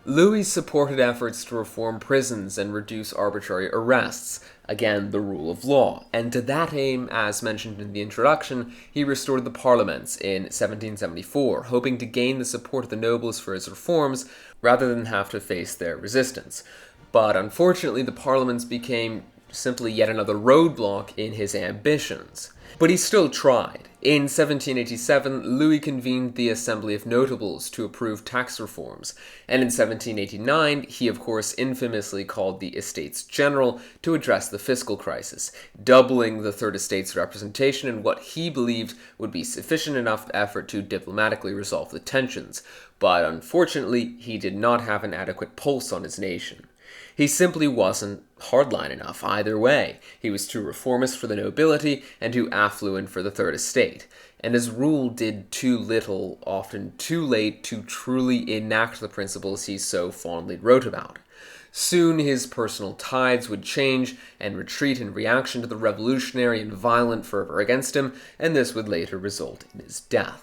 Louis supported efforts to reform prisons and reduce arbitrary arrests, again the rule of law, and to that aim, as mentioned in the introduction, he restored the parliaments in 1774, hoping to gain the support of the nobles for his reforms rather than have to face their resistance. But unfortunately, the parliaments became simply yet another roadblock in his ambitions. But he still tried. In 1787, Louis convened the Assembly of Notables to approve tax reforms, and in 1789, he of course infamously called the Estates General to address the fiscal crisis, doubling the Third Estate's representation in what he believed would be sufficient enough effort to diplomatically resolve the tensions, but unfortunately, he did not have an adequate pulse on his nation. He simply wasn't hardline enough either way. He was too reformist for the nobility and too affluent for the Third Estate, and his rule did too little, often too late, to truly enact the principles he so fondly wrote about. Soon his personal tides would change and retreat in reaction to the revolutionary and violent fervor against him, and this would later result in his death.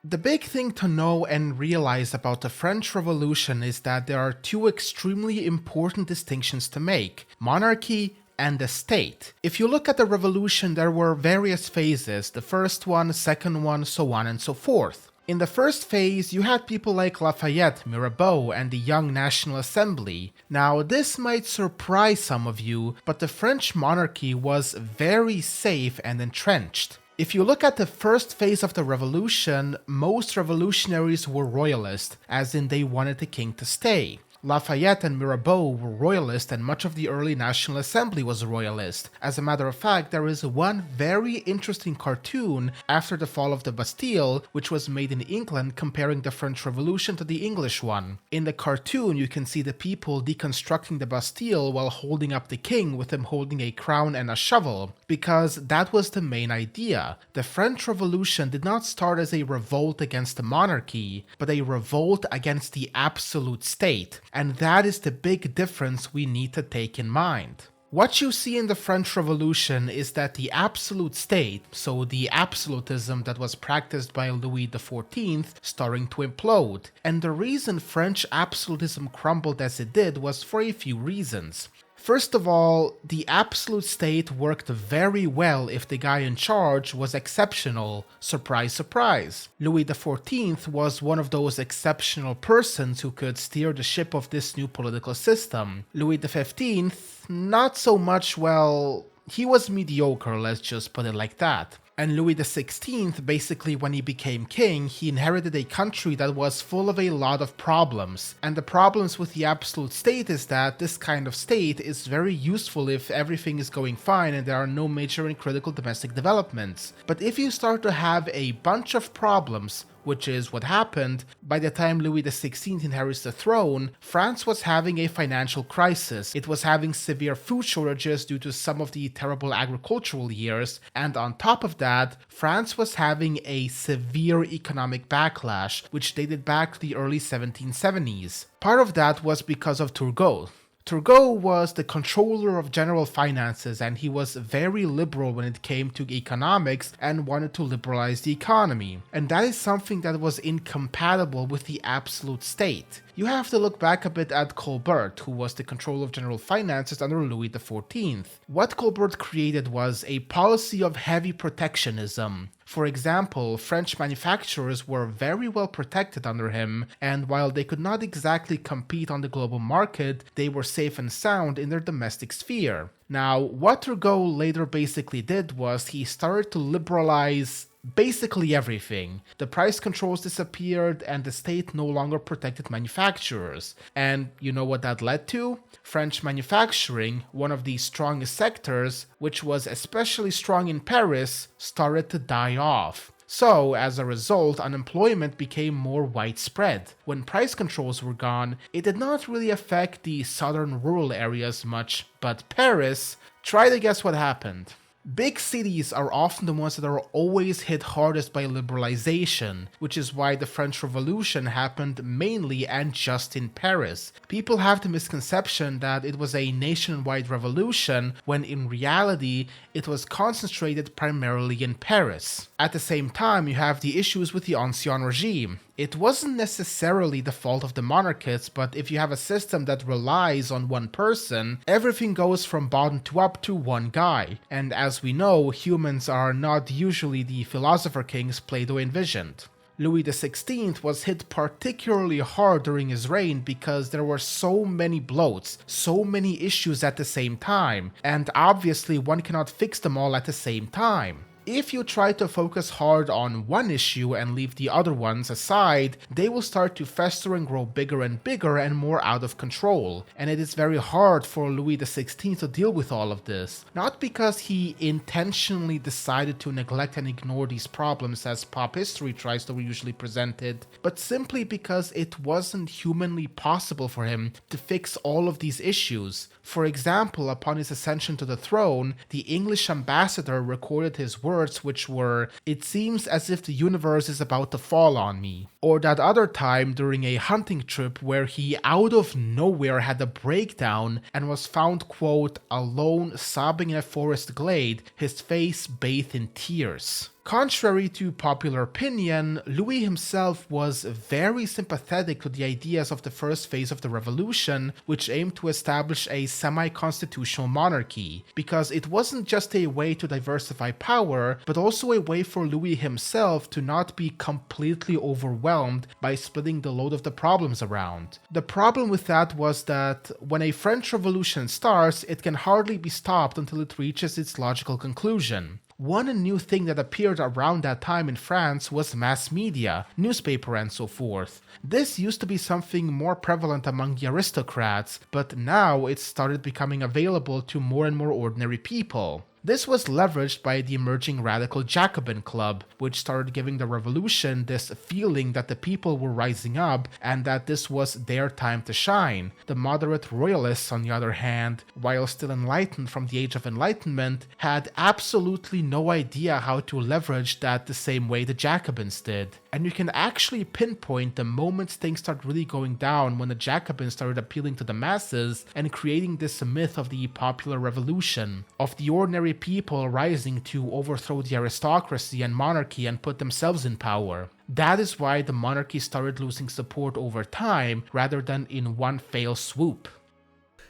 The big thing to know and realize about the French Revolution is that there are two extremely important distinctions to make: monarchy and the state. If you look at the revolution, there were various phases, the first one, second one, so on and so forth. In the first phase, you had people like Lafayette, Mirabeau, and the Young National Assembly. Now, this might surprise some of you, but the French monarchy was very safe and entrenched. If you look at the first phase of the revolution, most revolutionaries were royalist, as in they wanted the king to stay. Lafayette and Mirabeau were royalist, and much of the early National Assembly was royalist. As a matter of fact, there is one very interesting cartoon after the fall of the Bastille, which was made in England, comparing the French Revolution to the English one. In the cartoon, you can see the people deconstructing the Bastille while holding up the king, with him holding a crown and a shovel, because that was the main idea. The French Revolution did not start as a revolt against the monarchy, but a revolt against the absolute state. And that is the big difference we need to take in mind. What you see in the French Revolution is that the absolute state, so the absolutism that was practiced by Louis XIV, starting to implode. And the reason French absolutism crumbled as it did was for a few reasons. First of all, the absolute state worked very well if the guy in charge was exceptional. Surprise, surprise. Louis XIV was one of those exceptional persons who could steer the ship of this new political system. Louis XV, not so much, well, he was mediocre, let's just put it like that. And Louis XVI, basically when he became king, he inherited a country that was full of a lot of problems. And the problems with the absolute state is that this kind of state is very useful if everything is going fine and there are no major and critical domestic developments. But if you start to have a bunch of problems, which is what happened, by the time Louis XVI inherits the throne, France was having a financial crisis. It was having severe food shortages due to some of the terrible agricultural years, and on top of that, France was having a severe economic backlash, which dated back to the early 1770s. Part of that was because of Turgot. Turgot was the controller of general finances, and he was very liberal when it came to economics and wanted to liberalize the economy. And that is something that was incompatible with the absolute state. You have to look back a bit at Colbert, who was the controller of general finances under Louis XIV. What Colbert created was a policy of heavy protectionism. For example, French manufacturers were very well protected under him, and while they could not exactly compete on the global market, they were safe and sound in their domestic sphere. Now, what Turgot later basically did was he started to liberalize basically everything. The price controls disappeared and the state no longer protected manufacturers. And you know what that led to? French manufacturing, one of the strongest sectors, which was especially strong in Paris, started to die off. So, as a result, unemployment became more widespread. When price controls were gone, it did not really affect the southern rural areas much, but Paris, try to guess what happened. Big cities are often the ones that are always hit hardest by liberalization, which is why the French Revolution happened mainly and just in Paris. People have the misconception that it was a nationwide revolution, when in reality it was concentrated primarily in Paris. At the same time, you have the issues with the Ancien regime. It wasn't necessarily the fault of the monarchists, but if you have a system that relies on one person, everything goes from bottom to up to one guy. And as we know, humans are not usually the philosopher kings Plato envisioned. Louis XVI was hit particularly hard during his reign because there were so many bloats, so many issues at the same time, and obviously one cannot fix them all at the same time. If you try to focus hard on one issue and leave the other ones aside, they will start to fester and grow bigger and bigger and more out of control. And it is very hard for Louis XVI to deal with all of this. Not because he intentionally decided to neglect and ignore these problems as pop history tries to usually present it, but simply because it wasn't humanly possible for him to fix all of these issues. For example, upon his ascension to the throne, the English ambassador recorded his words, which were, "It seems as if the universe is about to fall on me." Or that other time during a hunting trip where he out of nowhere had a breakdown and was found, quote, alone sobbing in a forest glade, his face bathed in tears. Contrary to popular opinion, Louis himself was very sympathetic to the ideas of the first phase of the revolution, which aimed to establish a semi-constitutional monarchy, because it wasn't just a way to diversify power, but also a way for Louis himself to not be completely overwhelmed by splitting the load of the problems around. The problem with that was that when a French revolution starts, it can hardly be stopped until it reaches its logical conclusion. One new thing that appeared around that time in France was mass media, newspaper and so forth. This used to be something more prevalent among the aristocrats, but now it started becoming available to more and more ordinary people. This was leveraged by the emerging radical Jacobin club, which started giving the revolution this feeling that the people were rising up and that this was their time to shine. The moderate royalists, on the other hand, while still enlightened from the Age of Enlightenment, had absolutely no idea how to leverage that the same way the Jacobins did. And you can actually pinpoint the moments things start really going down when the Jacobins started appealing to the masses and creating this myth of the popular revolution, of the ordinary people rising to overthrow the aristocracy and monarchy and put themselves in power. That is why the monarchy started losing support over time rather than in one fell swoop.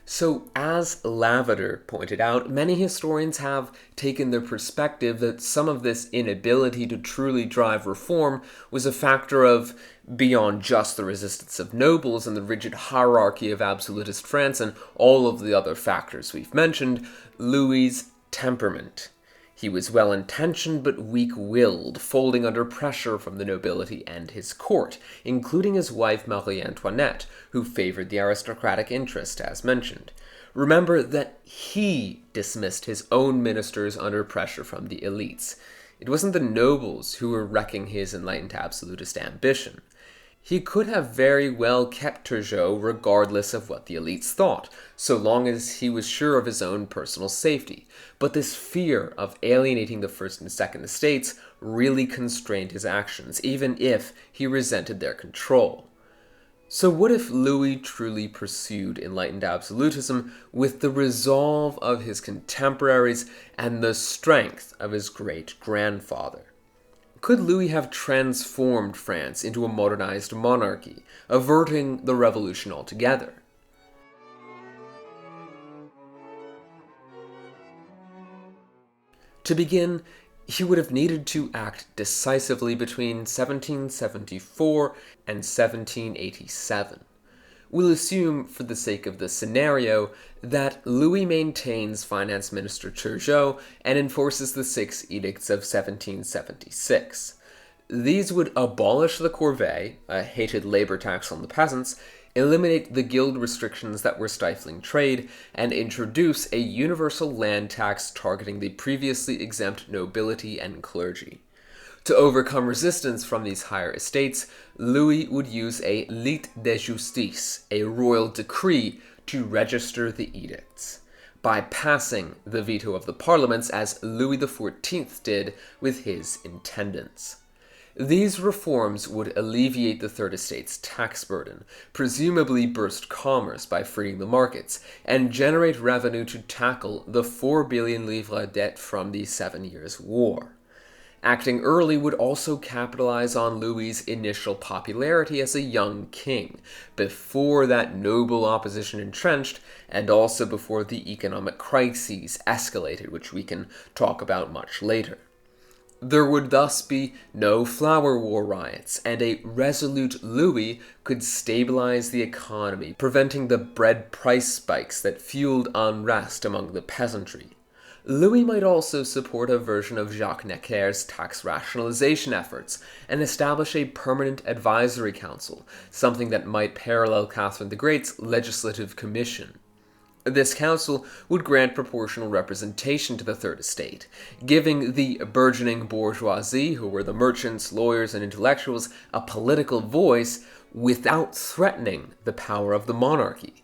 So, as Lavader pointed out, many historians have taken the perspective that some of this inability to truly drive reform was a factor of, beyond just the resistance of nobles and the rigid hierarchy of absolutist France and all of the other factors we've mentioned, Louis's temperament. He was well-intentioned but weak-willed, folding under pressure from the nobility and his court, including his wife Marie Antoinette, who favored the aristocratic interest, as mentioned. Remember that he dismissed his own ministers under pressure from the elites. It wasn't the nobles who were wrecking his enlightened absolutist ambition. He could have very well kept Turgot regardless of what the elites thought, so long as he was sure of his own personal safety. But this fear of alienating the First and Second Estates really constrained his actions, even if he resented their control. So what if Louis truly pursued enlightened absolutism with the resolve of his contemporaries and the strength of his great-grandfather? Could Louis have transformed France into a modernized monarchy, averting the revolution altogether? To begin, he would have needed to act decisively between 1774 and 1787. We'll assume, for the sake of the scenario, that Louis maintains Finance Minister Turgot and enforces the Six Edicts of 1776. These would abolish the corvée, a hated labor tax on the peasants, eliminate the guild restrictions that were stifling trade, and introduce a universal land tax targeting the previously exempt nobility and clergy. To overcome resistance from these higher estates, Louis would use a lit de justice, a royal decree, to register the edicts, bypassing the veto of the parliaments as Louis XIV did with his intendants. These reforms would alleviate the Third Estate's tax burden, presumably burst commerce by freeing the markets, and generate revenue to tackle the 4 billion livres debt from the 7 Years' War. Acting early would also capitalize on Louis's initial popularity as a young king, before that noble opposition entrenched, and also before the economic crises escalated, which we can talk about much later. There would thus be no flower war riots, and a resolute Louis could stabilize the economy, preventing the bread price spikes that fueled unrest among the peasantry. Louis might also support a version of Jacques Necker's tax rationalization efforts and establish a permanent advisory council, something that might parallel Catherine the Great's legislative commission. This council would grant proportional representation to the Third Estate, giving the burgeoning bourgeoisie, who were the merchants, lawyers, and intellectuals, a political voice without threatening the power of the monarchy.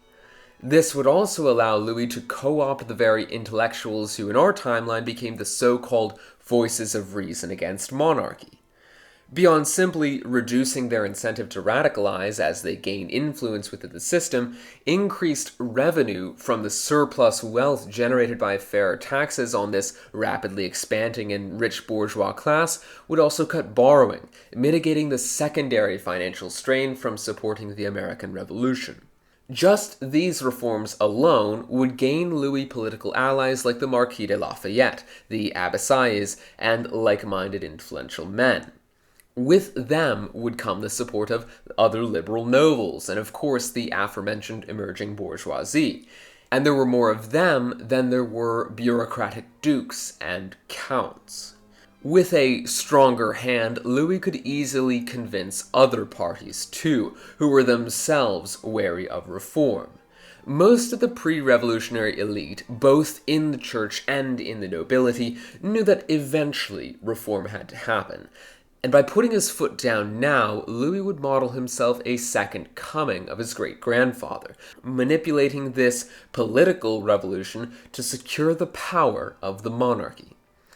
This would also allow Louis to co-opt the very intellectuals who in our timeline became the so-called voices of reason against monarchy. Beyond simply reducing their incentive to radicalize as they gain influence within the system, increased revenue from the surplus wealth generated by fairer taxes on this rapidly expanding and rich bourgeois class would also cut borrowing, mitigating the secondary financial strain from supporting the American Revolution. Just these reforms alone would gain Louis political allies like the Marquis de Lafayette, the Abbassies, and like-minded influential men. With them would come the support of other liberal nobles, and of course the aforementioned emerging bourgeoisie. and there were more of them than there were bureaucratic dukes and counts. With a stronger hand, Louis could easily convince other parties too, who were themselves wary of reform. Most of the pre-revolutionary elite, both in the church and in the nobility, knew that eventually reform had to happen. And by putting his foot down now, Louis would model himself a second coming of his great-grandfather, manipulating this political revolution to secure the power of the monarchy.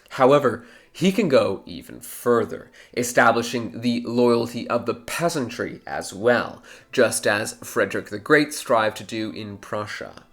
However, he can go even further, establishing the loyalty of the peasantry as well, just as Frederick the Great strived to do in Prussia.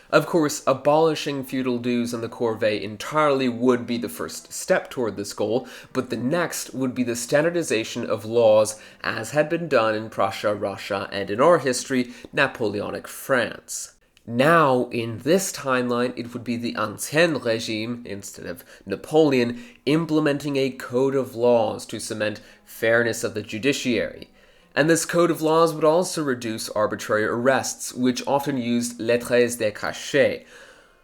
Of course, abolishing feudal dues and the corvée entirely would be the first step toward this goal, but the next would be the standardization of laws as had been done in Prussia, Russia, and in our history, Napoleonic France. Now, in this timeline, it would be the Ancien Régime, instead of Napoleon, implementing a code of laws to cement fairness of the judiciary. And this code of laws would also reduce arbitrary arrests, which often used lettres de cachet,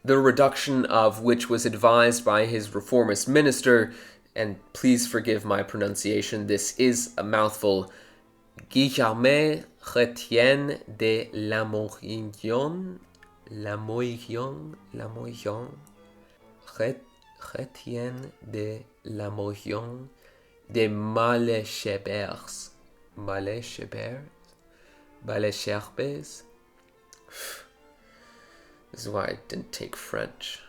the reduction of which was advised by his reformist minister, and please forgive my pronunciation, this is a mouthful, Guillaume Chrétien de Lamoignon, Chrétien de Lamoignon de Malesherbes. Malesherbes? This is why I didn't take French.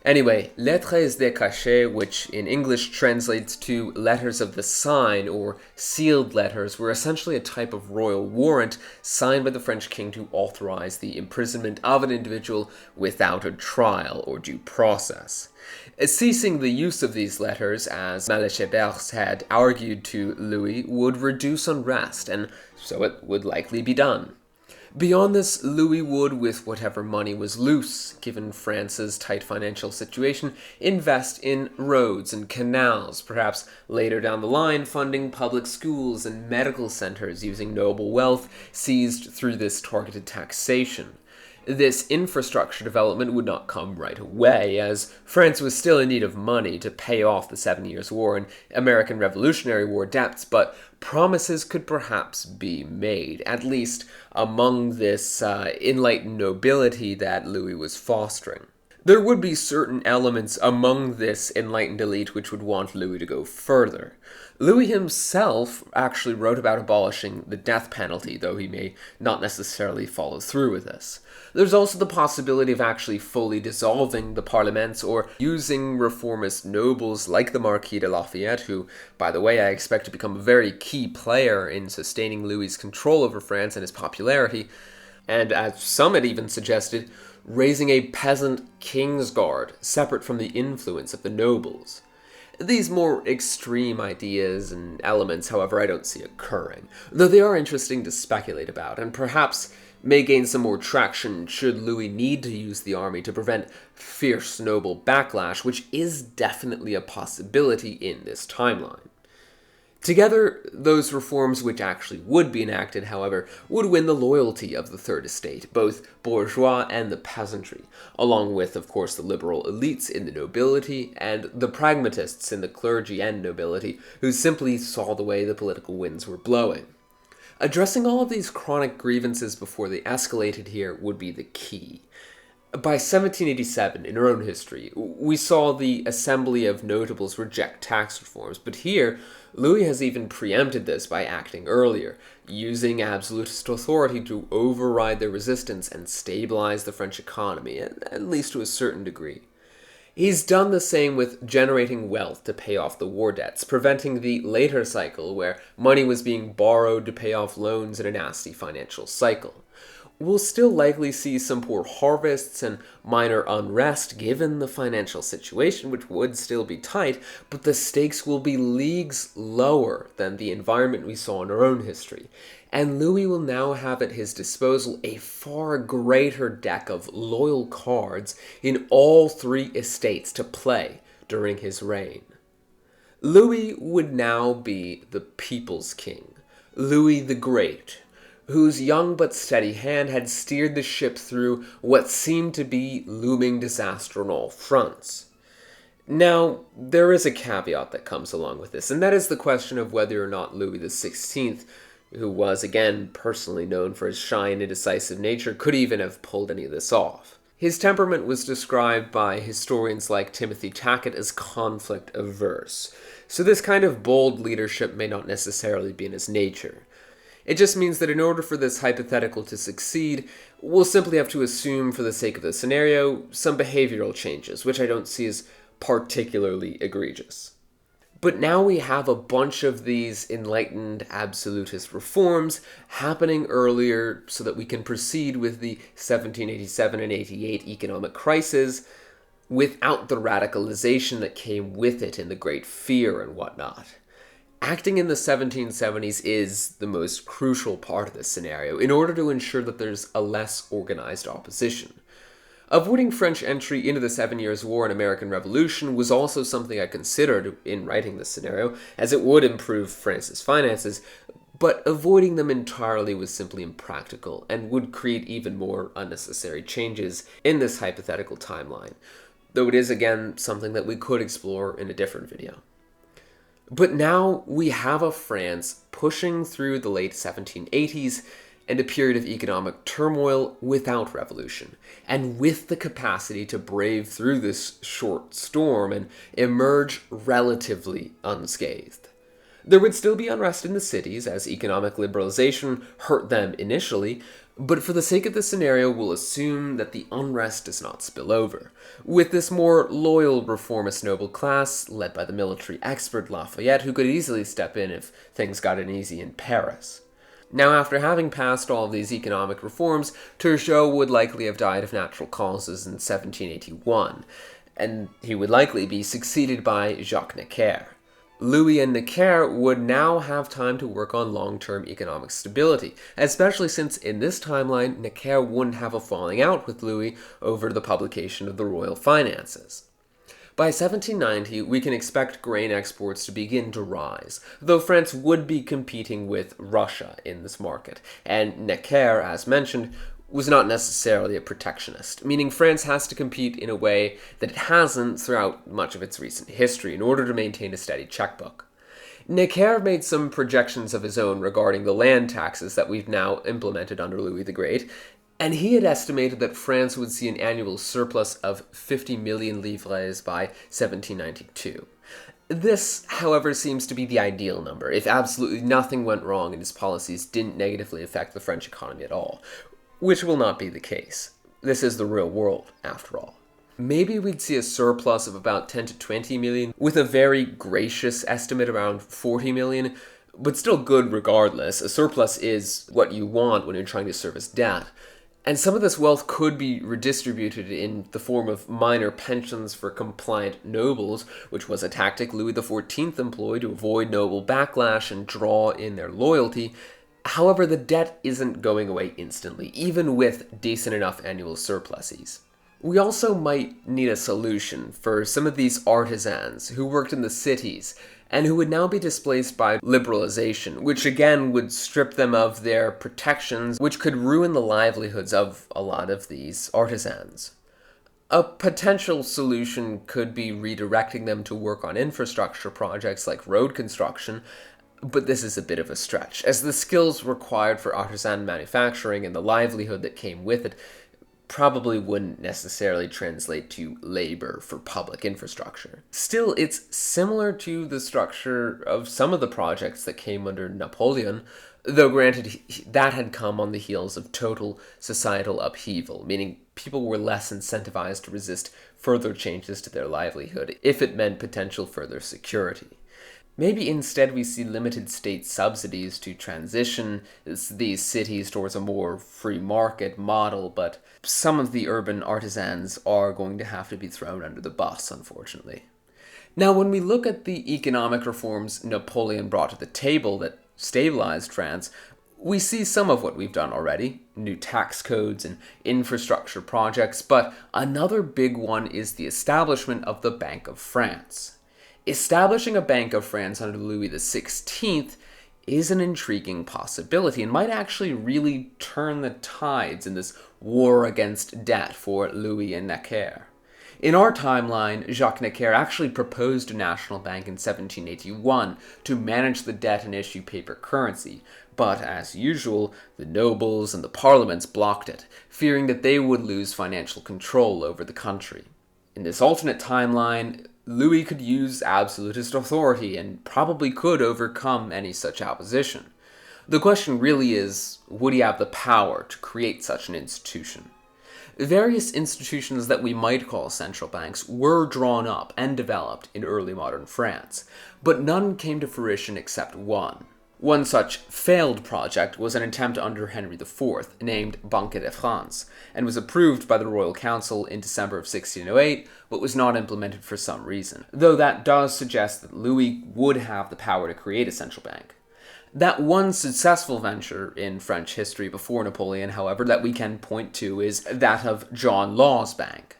Anyway, lettres de cachet, which in English translates to letters of the sign or sealed letters, were essentially a type of royal warrant signed by the French king to authorize the imprisonment of an individual without a trial or due process. Ceasing the use of these letters, as Malesherbes had argued to Louis, would reduce unrest, and so it would likely be done. Beyond this, Louis would, with whatever money was loose, given France's tight financial situation, invest in roads and canals, perhaps later down the line funding public schools and medical centers using noble wealth seized through this targeted taxation. This infrastructure development would not come right away, as France was still in need of money to pay off the 7 Years' War and American Revolutionary War debts, but promises could perhaps be made, at least among this enlightened nobility that Louis was fostering. There would be certain elements among this enlightened elite which would want Louis to go further. Louis himself actually wrote about abolishing the death penalty, though he may not necessarily follow through with this. There's also the possibility of actually fully dissolving the parlements or using reformist nobles like the Marquis de Lafayette, who, by the way, I expect to become a very key player in sustaining Louis's control over France and his popularity, and as some had even suggested, raising a peasant king's guard separate from the influence of the nobles. These more extreme ideas and elements, however, I don't see occurring, though they are interesting to speculate about, and perhaps may gain some more traction should Louis need to use the army to prevent fierce noble backlash, which is definitely a possibility in this timeline. Together, those reforms which actually would be enacted, however, would win the loyalty of the Third Estate, both bourgeois and the peasantry, along with, of course, the liberal elites in the nobility and the pragmatists in the clergy and nobility, who simply saw the way the political winds were blowing. Addressing all of these chronic grievances before they escalated here would be the key. By 1787, in our own history, we saw the Assembly of Notables reject tax reforms, but here, Louis has even preempted this by acting earlier, using absolutist authority to override their resistance and stabilize the French economy, at least to a certain degree. He's done the same with generating wealth to pay off the war debts, preventing the later cycle where money was being borrowed to pay off loans in a nasty financial cycle. We'll still likely see some poor harvests and minor unrest given the financial situation, which would still be tight, but the stakes will be leagues lower than the environment we saw in our own history. And Louis will now have at his disposal a far greater deck of loyal cards in all three estates to play during his reign. Louis would now be the people's king, Louis the Great, whose young but steady hand had steered the ship through what seemed to be looming disaster on all fronts. Now, there is a caveat that comes along with this, and that is the question of whether or not Louis XVI, who was, again, personally known for his shy and indecisive nature, could even have pulled any of this off. His temperament was described by historians like Timothy Tackett as conflict-averse, so this kind of bold leadership may not necessarily be in his nature. It just means that in order for this hypothetical to succeed, we'll simply have to assume, for the sake of the scenario, some behavioral changes, which I don't see as particularly egregious. But now we have a bunch of these enlightened absolutist reforms happening earlier so that we can proceed with the 1787 and 88 economic crisis without the radicalization that came with it and the Great Fear and whatnot. Acting in the 1770s is the most crucial part of this scenario in order to ensure that there's a less organized opposition. Avoiding French entry into the 7 Years' War and American Revolution was also something I considered in writing this scenario, as it would improve France's finances, but avoiding them entirely was simply impractical and would create even more unnecessary changes in this hypothetical timeline, though it is again something that we could explore in a different video. But now we have a France pushing through the late 1780s and a period of economic turmoil without revolution, and with the capacity to brave through this short storm and emerge relatively unscathed. There would still be unrest in the cities, as economic liberalization hurt them initially, but for the sake of the scenario, we'll assume that the unrest does not spill over, with this more loyal reformist noble class, led by the military expert Lafayette, who could easily step in if things got uneasy in Paris. Now, after having passed all of these economic reforms, Turgot would likely have died of natural causes in 1781, and he would likely be succeeded by Jacques Necker. Louis and Necker would now have time to work on long-term economic stability, especially since in this timeline, Necker wouldn't have a falling out with Louis over the publication of the royal finances. By 1790, we can expect grain exports to begin to rise, though France would be competing with Russia in this market, and Necker, as mentioned, was not necessarily a protectionist, meaning France has to compete in a way that it hasn't throughout much of its recent history in order to maintain a steady checkbook. Necker made some projections of his own regarding the land taxes that we've now implemented under Louis the Great, and he had estimated that France would see an annual surplus of 50 million livres by 1792. This, however, seems to be the ideal number, if absolutely nothing went wrong and his policies didn't negatively affect the French economy at all, which will not be the case. This is the real world, after all. Maybe we'd see a surplus of about 10 to 20 million, with a very gracious estimate around 40 million, but still good regardless. A surplus is what you want when you're trying to service debt. And some of this wealth could be redistributed in the form of minor pensions for compliant nobles, which was a tactic Louis XIV employed to avoid noble backlash and draw in their loyalty. However, the debt isn't going away instantly, even with decent enough annual surpluses. We also might need a solution for some of these artisans who worked in the cities and who would now be displaced by liberalization, which again would strip them of their protections, which could ruin the livelihoods of a lot of these artisans. A potential solution could be redirecting them to work on infrastructure projects like road construction, but this is a bit of a stretch, as the skills required for artisan manufacturing and the livelihood that came with it probably wouldn't necessarily translate to labor for public infrastructure. Still, it's similar to the structure of some of the projects that came under Napoleon, though granted that had come on the heels of total societal upheaval, meaning people were less incentivized to resist further changes to their livelihood if it meant potential further security. Maybe instead we see limited state subsidies to transition these cities towards a more free market model, but some of the urban artisans are going to have to be thrown under the bus, unfortunately. Now, when we look at the economic reforms Napoleon brought to the table that stabilized France, we see some of what we've done already, new tax codes and infrastructure projects, but another big one is the establishment of the Banque of France. Establishing a Bank of France under Louis XVI is an intriguing possibility and might actually really turn the tides in this war against debt for Louis and Necker. In our timeline, Jacques Necker actually proposed a national bank in 1781 to manage the debt and issue paper currency, but as usual, the nobles and the parliaments blocked it, fearing that they would lose financial control over the country. In this alternate timeline, Louis could use absolutist authority and probably could overcome any such opposition. The question really is, would he have the power to create such an institution? Various institutions that we might call central banks were drawn up and developed in early modern France, but none came to fruition except one. One such failed project was an attempt under Henry IV, named Banque de France, and was approved by the Royal Council in December of 1608, but was not implemented for some reason, though that does suggest that Louis would have the power to create a central bank. That one successful venture in French history before Napoleon, however, that we can point to is that of John Law's bank.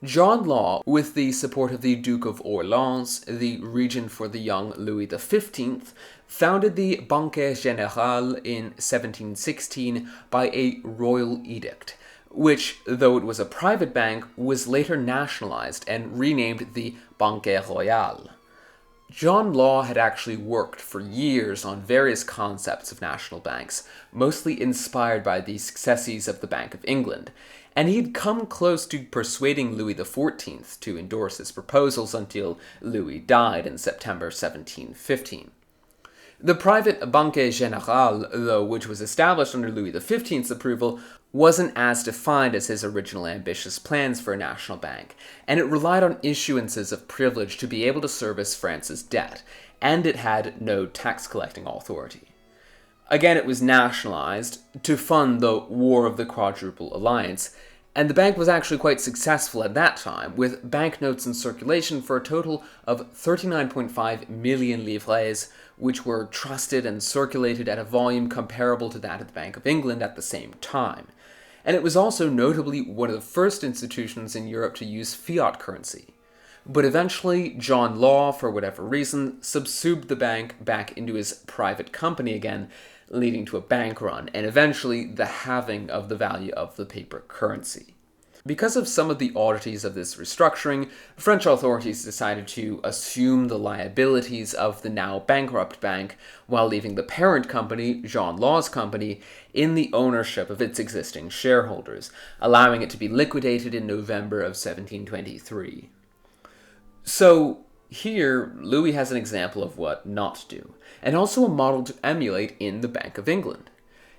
John Law, with the support of the Duke of Orleans, the regent for the young Louis XV, founded the Banque Générale in 1716 by a royal edict, which, though it was a private bank, was later nationalized and renamed the Banque Royale. John Law had actually worked for years on various concepts of national banks, mostly inspired by the successes of the Bank of England, and he'd come close to persuading Louis XIV to endorse his proposals until Louis died in September 1715. The private Banque Générale, though, which was established under Louis XV's approval, wasn't as defined as his original ambitious plans for a national bank, and it relied on issuances of privilege to be able to service France's debt, and it had no tax-collecting authority. Again, it was nationalized to fund the War of the Quadruple Alliance, and the bank was actually quite successful at that time, with banknotes in circulation for a total of 39.5 million livres, which were trusted and circulated at a volume comparable to that of the Bank of England at the same time. And it was also notably one of the first institutions in Europe to use fiat currency. But eventually, John Law, for whatever reason, subsumed the bank back into his private company again, leading to a bank run, and eventually the halving of the value of the paper currency. Because of some of the oddities of this restructuring, French authorities decided to assume the liabilities of the now bankrupt bank while leaving the parent company, John Law's company, in the ownership of its existing shareholders, allowing it to be liquidated in November of 1723. So, here, Louis has an example of what not to do, and also a model to emulate in the Bank of England.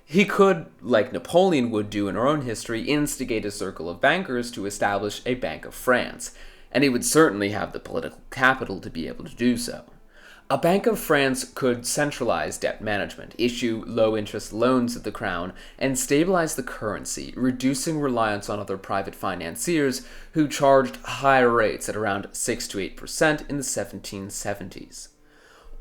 He could, like Napoleon would do in our own history, instigate a circle of bankers to establish a Bank of France, and he would certainly have the political capital to be able to do so. A Bank of France could centralize debt management, issue low-interest loans to the crown, and stabilize the currency, reducing reliance on other private financiers who charged higher rates at around 6 to 8% in the 1770s.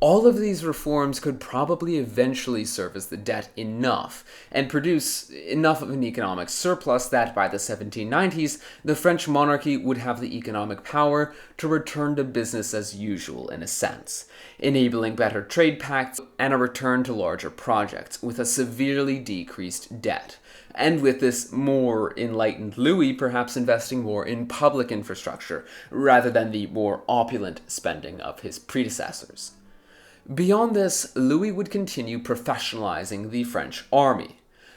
All of these reforms could probably eventually service the debt enough and produce enough of an economic surplus that by the 1790s, the French monarchy would have the economic power to return to business as usual in a sense, enabling better trade pacts and a return to larger projects with a severely decreased debt. And with this more enlightened Louis perhaps investing more in public infrastructure rather than the more opulent spending of his predecessors. Beyond this, Louis would continue professionalizing the French army.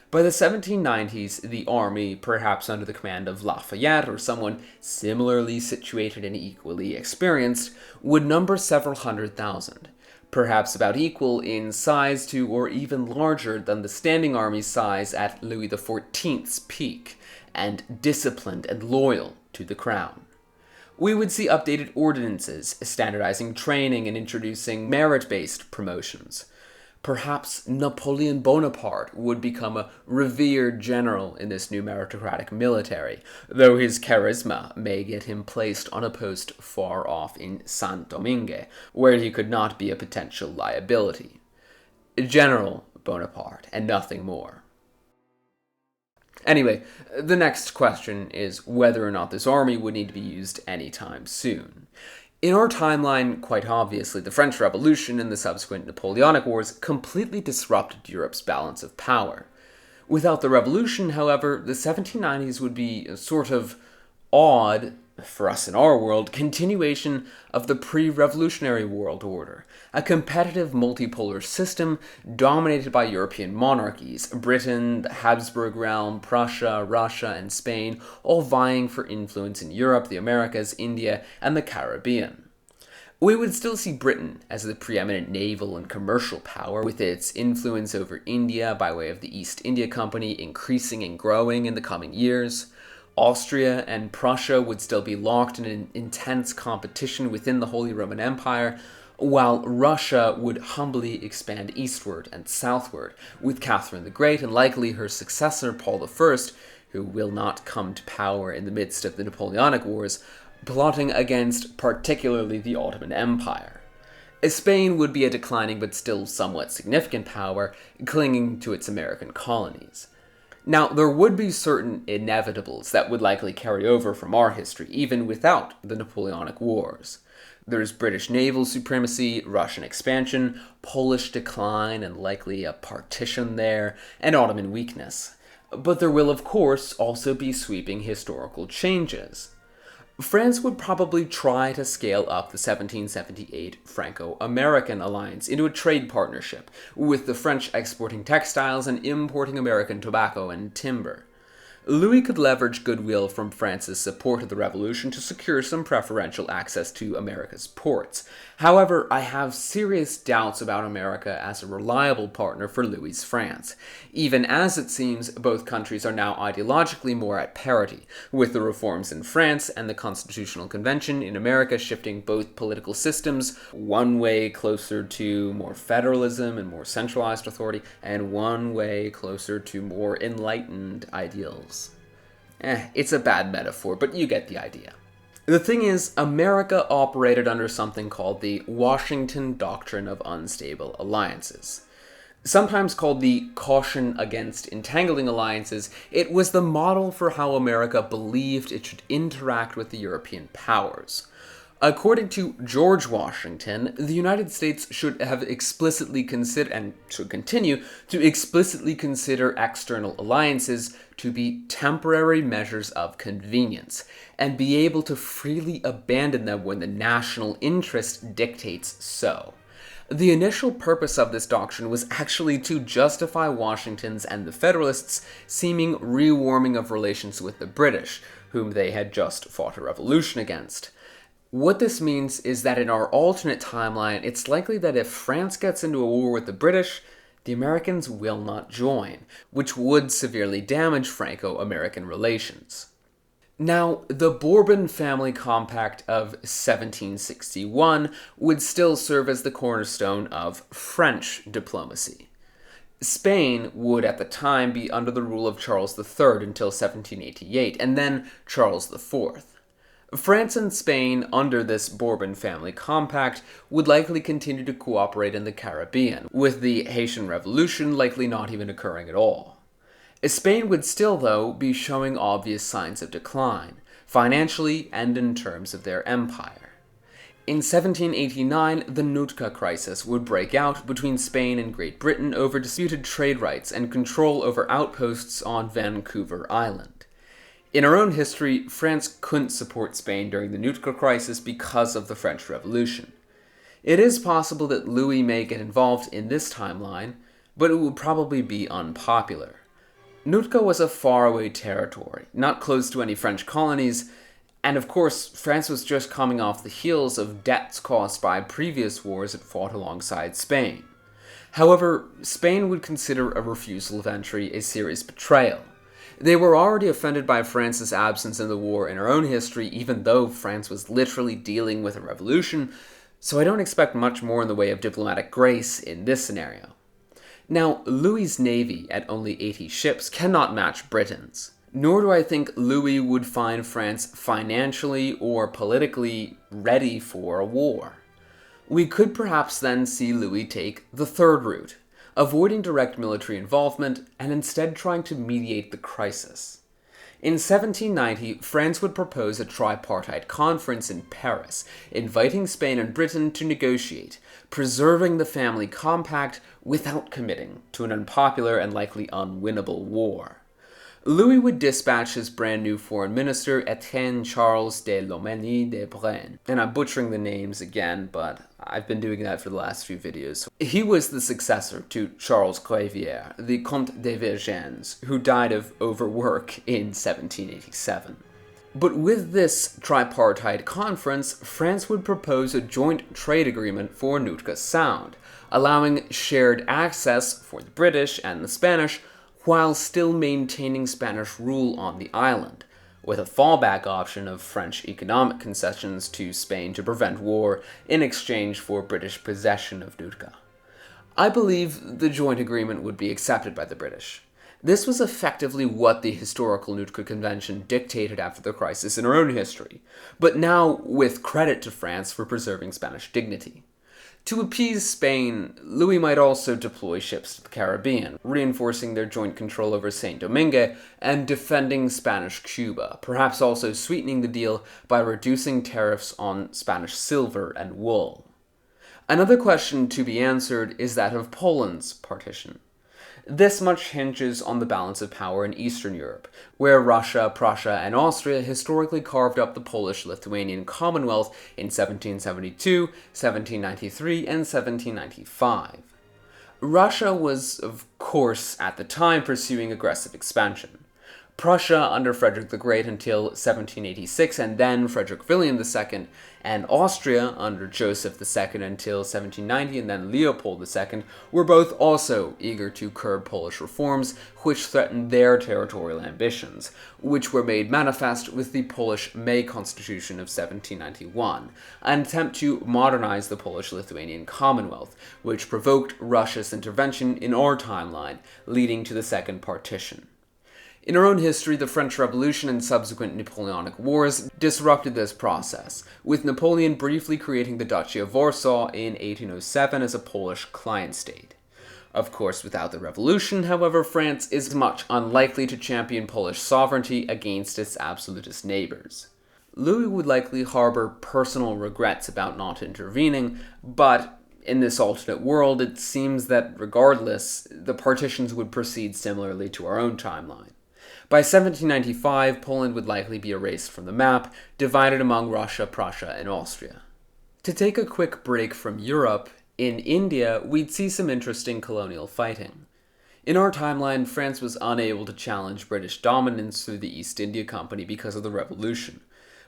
By the 1790s, the army, perhaps under the command of Lafayette or someone similarly situated and equally experienced, would number several hundred thousand, perhaps about equal in size to or even larger than the standing army's size at Louis XIV's peak, and disciplined and loyal to the crown. We would see updated ordinances, standardizing training and introducing merit-based promotions. Perhaps Napoleon Bonaparte would become a revered general in this new meritocratic military, though his charisma may get him placed on a post far off in Saint-Domingue, where he could not be a potential liability. General Bonaparte, and nothing more. Anyway, the next question is whether or not this army would need to be used anytime soon. In our timeline, quite obviously, the French Revolution and the subsequent Napoleonic Wars completely disrupted Europe's balance of power. Without the revolution, however, the 1790s would be a sort of odd, for us in our world, continuation of the pre-revolutionary world order, a competitive multipolar system dominated by European monarchies, Britain, the Habsburg realm, Prussia, Russia, and Spain, all vying for influence in Europe, the Americas, India, and the Caribbean. We would still see Britain as the preeminent naval and commercial power, with its influence over India by way of the East India Company increasing and growing in the coming years. Austria and Prussia would still be locked in an intense competition within the Holy Roman Empire, while Russia would humbly expand eastward and southward, with Catherine the Great and likely her successor Paul I, who will not come to power in the midst of the Napoleonic Wars, plotting against particularly the Ottoman Empire. Spain would be a declining but still somewhat significant power, clinging to its American colonies. Now, there would be certain inevitables that would likely carry over from our history, even without the Napoleonic Wars. There's British naval supremacy, Russian expansion, Polish decline and likely a partition there, and Ottoman weakness. But there will, of course, also be sweeping historical changes. France would probably try to scale up the 1778 Franco-American alliance into a trade partnership, with the French exporting textiles and importing American tobacco and timber. Louis could leverage goodwill from France's support of the revolution to secure some preferential access to America's ports. However, I have serious doubts about America as a reliable partner for Louis's France, even as it seems both countries are now ideologically more at parity, with the reforms in France and the Constitutional Convention in America shifting both political systems, one way closer to more federalism and more centralized authority, and one way closer to more enlightened ideals. It's a bad metaphor, but you get the idea. The thing is, America operated under something called the Washington Doctrine of Unstable Alliances. Sometimes called the Caution Against Entangling Alliances, it was the model for how America believed it should interact with the European powers. According to George Washington, the United States should have explicitly considered, and should continue to explicitly consider external alliances to be temporary measures of convenience, and be able to freely abandon them when the national interest dictates so. The initial purpose of this doctrine was actually to justify Washington's and the Federalists' seeming rewarming of relations with the British, whom they had just fought a revolution against. What this means is that in our alternate timeline, it's likely that if France gets into a war with the British, the Americans will not join, which would severely damage Franco-American relations. Now, the Bourbon family compact of 1761 would still serve as the cornerstone of French diplomacy. Spain would at the time be under the rule of Charles III until 1788, and then Charles IV. France and Spain, under this Bourbon family compact, would likely continue to cooperate in the Caribbean, with the Haitian Revolution likely not even occurring at all. Spain would still, though, be showing obvious signs of decline, financially and in terms of their empire. In 1789, the Nootka crisis would break out between Spain and Great Britain over disputed trade rights and control over outposts on Vancouver Island. In our own history, France couldn't support Spain during the Nootka crisis because of the French Revolution. It is possible that Louis may get involved in this timeline, but it would probably be unpopular. Nootka was a faraway territory, not close to any French colonies, and of course, France was just coming off the heels of debts caused by previous wars it fought alongside Spain. However, Spain would consider a refusal of entry a serious betrayal. They were already offended by France's absence in the war in our own history, even though France was literally dealing with a revolution, so I don't expect much more in the way of diplomatic grace in this scenario. Now, Louis's navy, at only 80 ships, cannot match Britain's, nor do I think Louis would find France financially or politically ready for a war. We could perhaps then see Louis take the third route, avoiding direct military involvement and instead trying to mediate the crisis. In 1790, France would propose a tripartite conference in Paris, inviting Spain and Britain to negotiate, preserving the family compact without committing to an unpopular and likely unwinnable war. Louis would dispatch his brand new foreign minister, Etienne Charles de Loménie de Brienne. And I'm butchering the names again, but I've been doing that for the last few videos. He was the successor to Charles Clavière, the Comte de Vergennes, who died of overwork in 1787. But with this tripartite conference, France would propose a joint trade agreement for Nootka Sound, allowing shared access for the British and the Spanish, while still maintaining Spanish rule on the island, with a fallback option of French economic concessions to Spain to prevent war in exchange for British possession of Nootka. I believe the joint agreement would be accepted by the British. This was effectively what the historical Nootka Convention dictated after the crisis in our own history, but now with credit to France for preserving Spanish dignity. To appease Spain, Louis might also deploy ships to the Caribbean, reinforcing their joint control over Saint Domingue and defending Spanish Cuba, perhaps also sweetening the deal by reducing tariffs on Spanish silver and wool. Another question to be answered is that of Poland's partition. This much hinges on the balance of power in Eastern Europe, where Russia, Prussia, and Austria historically carved up the Polish-Lithuanian Commonwealth in 1772, 1793, and 1795. Russia was, of course, at the time pursuing aggressive expansion. Prussia under Frederick the Great until 1786, and then Frederick William II, and Austria under Joseph II until 1790, and then Leopold II, were both also eager to curb Polish reforms, which threatened their territorial ambitions, which were made manifest with the Polish May Constitution of 1791, an attempt to modernize the Polish-Lithuanian Commonwealth, which provoked Russia's intervention in our timeline, leading to the Second Partition. In our own history, the French Revolution and subsequent Napoleonic Wars disrupted this process, with Napoleon briefly creating the Duchy of Warsaw in 1807 as a Polish client state. Of course, without the revolution, however, France is much unlikely to champion Polish sovereignty against its absolutist neighbors. Louis would likely harbor personal regrets about not intervening, but in this alternate world, it seems that regardless, the partitions would proceed similarly to our own timeline. By 1795, Poland would likely be erased from the map, divided among Russia, Prussia, and Austria. To take a quick break from Europe, in India, we'd see some interesting colonial fighting. In our timeline, France was unable to challenge British dominance through the East India Company because of the Revolution.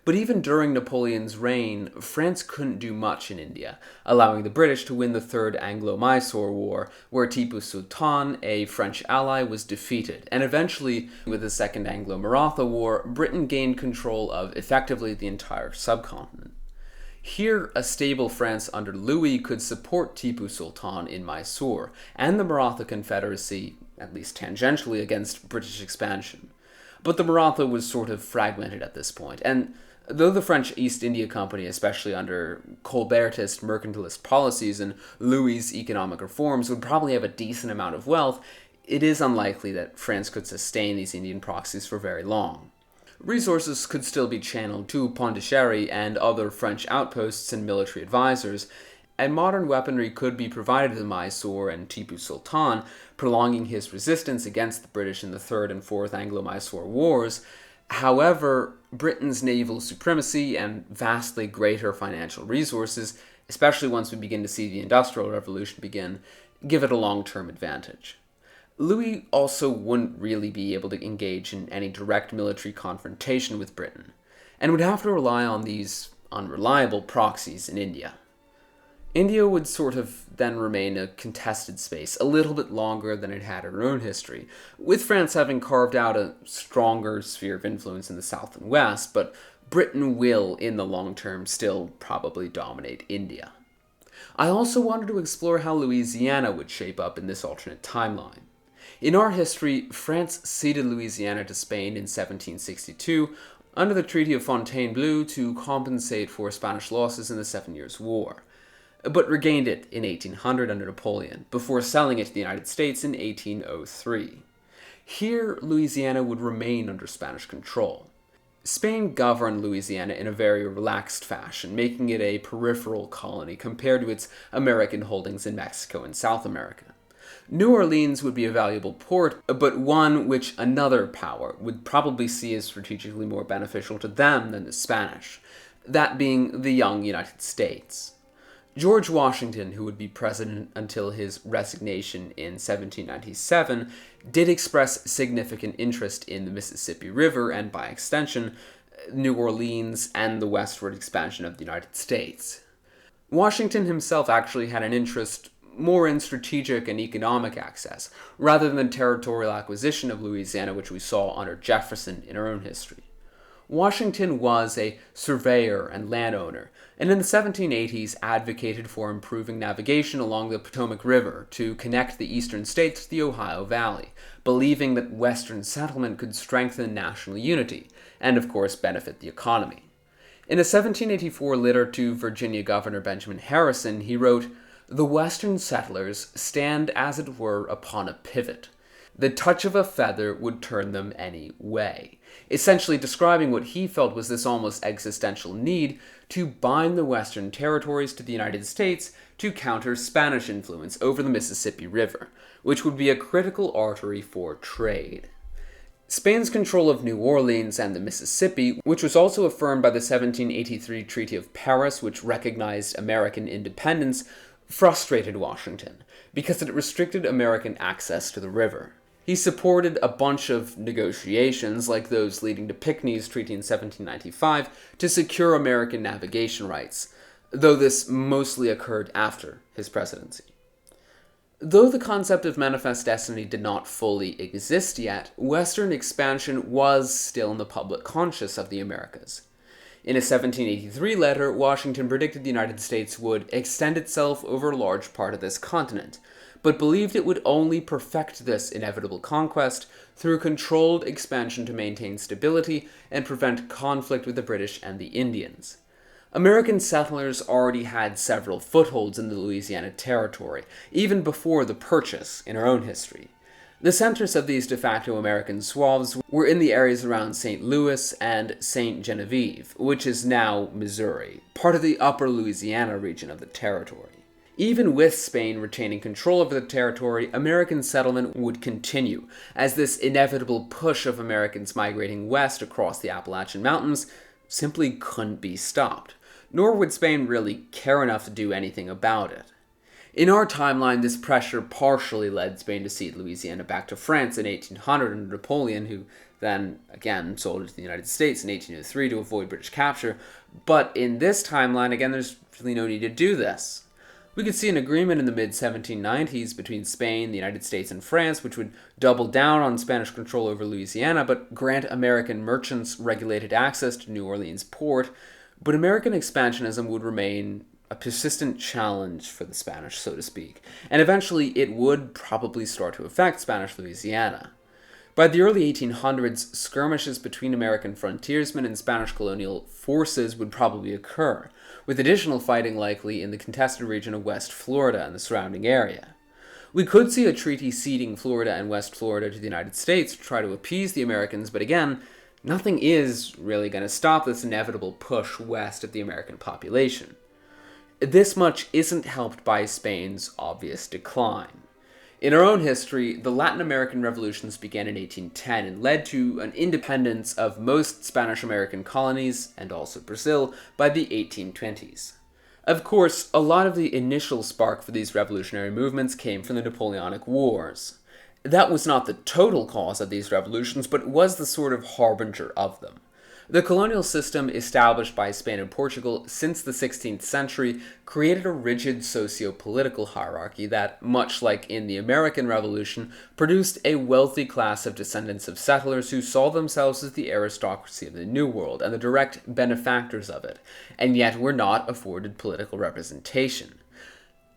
But even during Napoleon's reign, France couldn't do much in India, allowing the British to win the Third Anglo-Mysore War, where Tipu Sultan, a French ally, was defeated, and eventually, with the Second Anglo-Maratha War, Britain gained control of effectively the entire subcontinent. Here, a stable France under Louis could support Tipu Sultan in Mysore, and the Maratha Confederacy, at least tangentially, against British expansion. But the Maratha was sort of fragmented at this point, and though the French East India Company, especially under Colbertist mercantilist policies and Louis's economic reforms, would probably have a decent amount of wealth, it is unlikely that France could sustain these Indian proxies for very long. Resources could still be channeled to Pondicherry and other French outposts and military advisors, and modern weaponry could be provided to Mysore and Tipu Sultan, prolonging his resistance against the British in the Third and Fourth Anglo-Mysore Wars. However, Britain's naval supremacy and vastly greater financial resources, especially once we begin to see the Industrial Revolution begin, give it a long-term advantage. Louis also wouldn't really be able to engage in any direct military confrontation with Britain, and would have to rely on these unreliable proxies in India. India would sort of then remain a contested space a little bit longer than it had in our own history, with France having carved out a stronger sphere of influence in the south and west, but Britain will, in the long term, still probably dominate India. I also wanted to explore how Louisiana would shape up in this alternate timeline. In our history, France ceded Louisiana to Spain in 1762 under the Treaty of Fontainebleau to compensate for Spanish losses in the Seven Years' War, but regained it in 1800 under Napoleon, before selling it to the United States in 1803. Here, Louisiana would remain under Spanish control. Spain governed Louisiana in a very relaxed fashion, making it a peripheral colony compared to its American holdings in Mexico and South America. New Orleans would be a valuable port, but one which another power would probably see as strategically more beneficial to them than the Spanish, that being the young United States. George Washington, who would be president until his resignation in 1797, did express significant interest in the Mississippi River and, by extension, New Orleans and the westward expansion of the United States. Washington himself actually had an interest more in strategic and economic access, rather than the territorial acquisition of Louisiana, which we saw under Jefferson in our own history. Washington was a surveyor and landowner, and in the 1780s advocated for improving navigation along the Potomac River to connect the eastern states to the Ohio Valley, believing that Western settlement could strengthen national unity, and of course benefit the economy. In a 1784 letter to Virginia Governor Benjamin Harrison, he wrote, "The Western settlers stand as it were upon a pivot. The touch of a feather would turn them any way," essentially describing what he felt was this almost existential need to bind the Western territories to the United States to counter Spanish influence over the Mississippi River, which would be a critical artery for trade. Spain's control of New Orleans and the Mississippi, which was also affirmed by the 1783 Treaty of Paris, which recognized American independence, frustrated Washington because it restricted American access to the river. He supported a bunch of negotiations, like those leading to Pinckney's Treaty in 1795, to secure American navigation rights, though this mostly occurred after his presidency. Though the concept of manifest destiny did not fully exist yet, Western expansion was still in the public conscious of the Americas. In a 1783 letter, Washington predicted the United States would extend itself over a large part of this continent, but believed it would only perfect this inevitable conquest through controlled expansion to maintain stability and prevent conflict with the British and the Indians. American settlers already had several footholds in the Louisiana Territory, even before the purchase in our own history. The centers of these de facto American swaths were in the areas around St. Louis and St. Genevieve, which is now Missouri, part of the upper Louisiana region of the territory. Even with Spain retaining control over the territory, American settlement would continue, as this inevitable push of Americans migrating west across the Appalachian Mountains simply couldn't be stopped, nor would Spain really care enough to do anything about it. In our timeline, this pressure partially led Spain to cede Louisiana back to France in 1800 under Napoleon, who then, again, sold it to the United States in 1803 to avoid British capture. But in this timeline, again, there's really no need to do this. We could see an agreement in the mid-1790s between Spain, the United States, and France, which would double down on Spanish control over Louisiana, but grant American merchants regulated access to New Orleans port. But American expansionism would remain a persistent challenge for the Spanish, so to speak, and eventually it would probably start to affect Spanish Louisiana. By the early 1800s, skirmishes between American frontiersmen and Spanish colonial forces would probably occur, with additional fighting likely in the contested region of West Florida and the surrounding area. We could see a treaty ceding Florida and West Florida to the United States to try to appease the Americans, but again, nothing is really going to stop this inevitable push west of the American population. This much isn't helped by Spain's obvious decline. In our own history, the Latin American revolutions began in 1810 and led to an independence of most Spanish-American colonies, and also Brazil, by the 1820s. Of course, a lot of the initial spark for these revolutionary movements came from the Napoleonic Wars. That was not the total cause of these revolutions, but was the sort of harbinger of them. The colonial system established by Spain and Portugal since the 16th century created a rigid socio-political hierarchy that, much like in the American Revolution, produced a wealthy class of descendants of settlers who saw themselves as the aristocracy of the New World and the direct benefactors of it, and yet were not afforded political representation.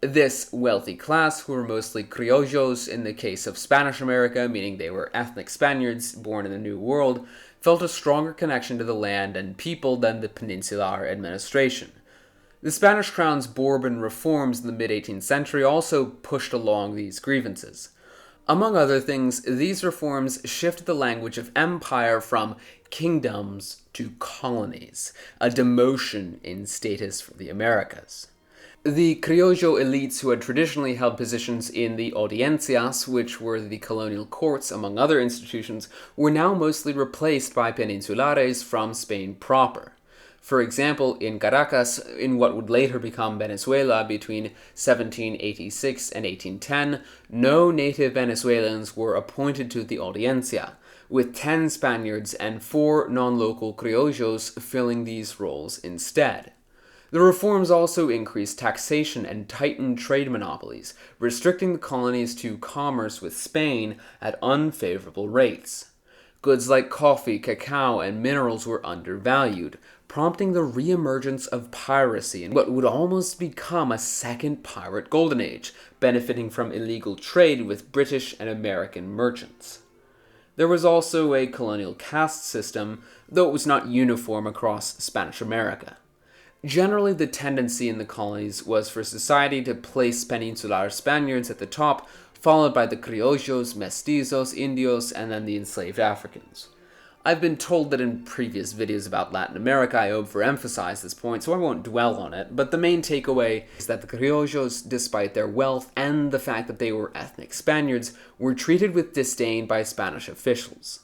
This wealthy class, who were mostly criollos in the case of Spanish America, meaning they were ethnic Spaniards born in the New World, felt a stronger connection to the land and people than the peninsular administration. The Spanish crown's Bourbon reforms in the mid-18th century also pushed along these grievances. Among other things, these reforms shifted the language of empire from kingdoms to colonies, a demotion in status for the Americas. The criollo elites who had traditionally held positions in the audiencias, which were the colonial courts among other institutions, were now mostly replaced by peninsulares from Spain proper. For example, in Caracas, in what would later become Venezuela between 1786 and 1810, no native Venezuelans were appointed to the audiencia, with 10 Spaniards and 4 non-local criollos filling these roles instead. The reforms also increased taxation and tightened trade monopolies, restricting the colonies to commerce with Spain at unfavorable rates. Goods like coffee, cacao, and minerals were undervalued, prompting the reemergence of piracy in what would almost become a second pirate golden age, benefiting from illegal trade with British and American merchants. There was also a colonial caste system, though it was not uniform across Spanish America. Generally, the tendency in the colonies was for society to place peninsular Spaniards at the top, followed by the criollos, mestizos, indios, and then the enslaved Africans. I've been told that in previous videos about Latin America I overemphasize this point, so I won't dwell on it, but the main takeaway is that the criollos, despite their wealth and the fact that they were ethnic Spaniards, were treated with disdain by Spanish officials.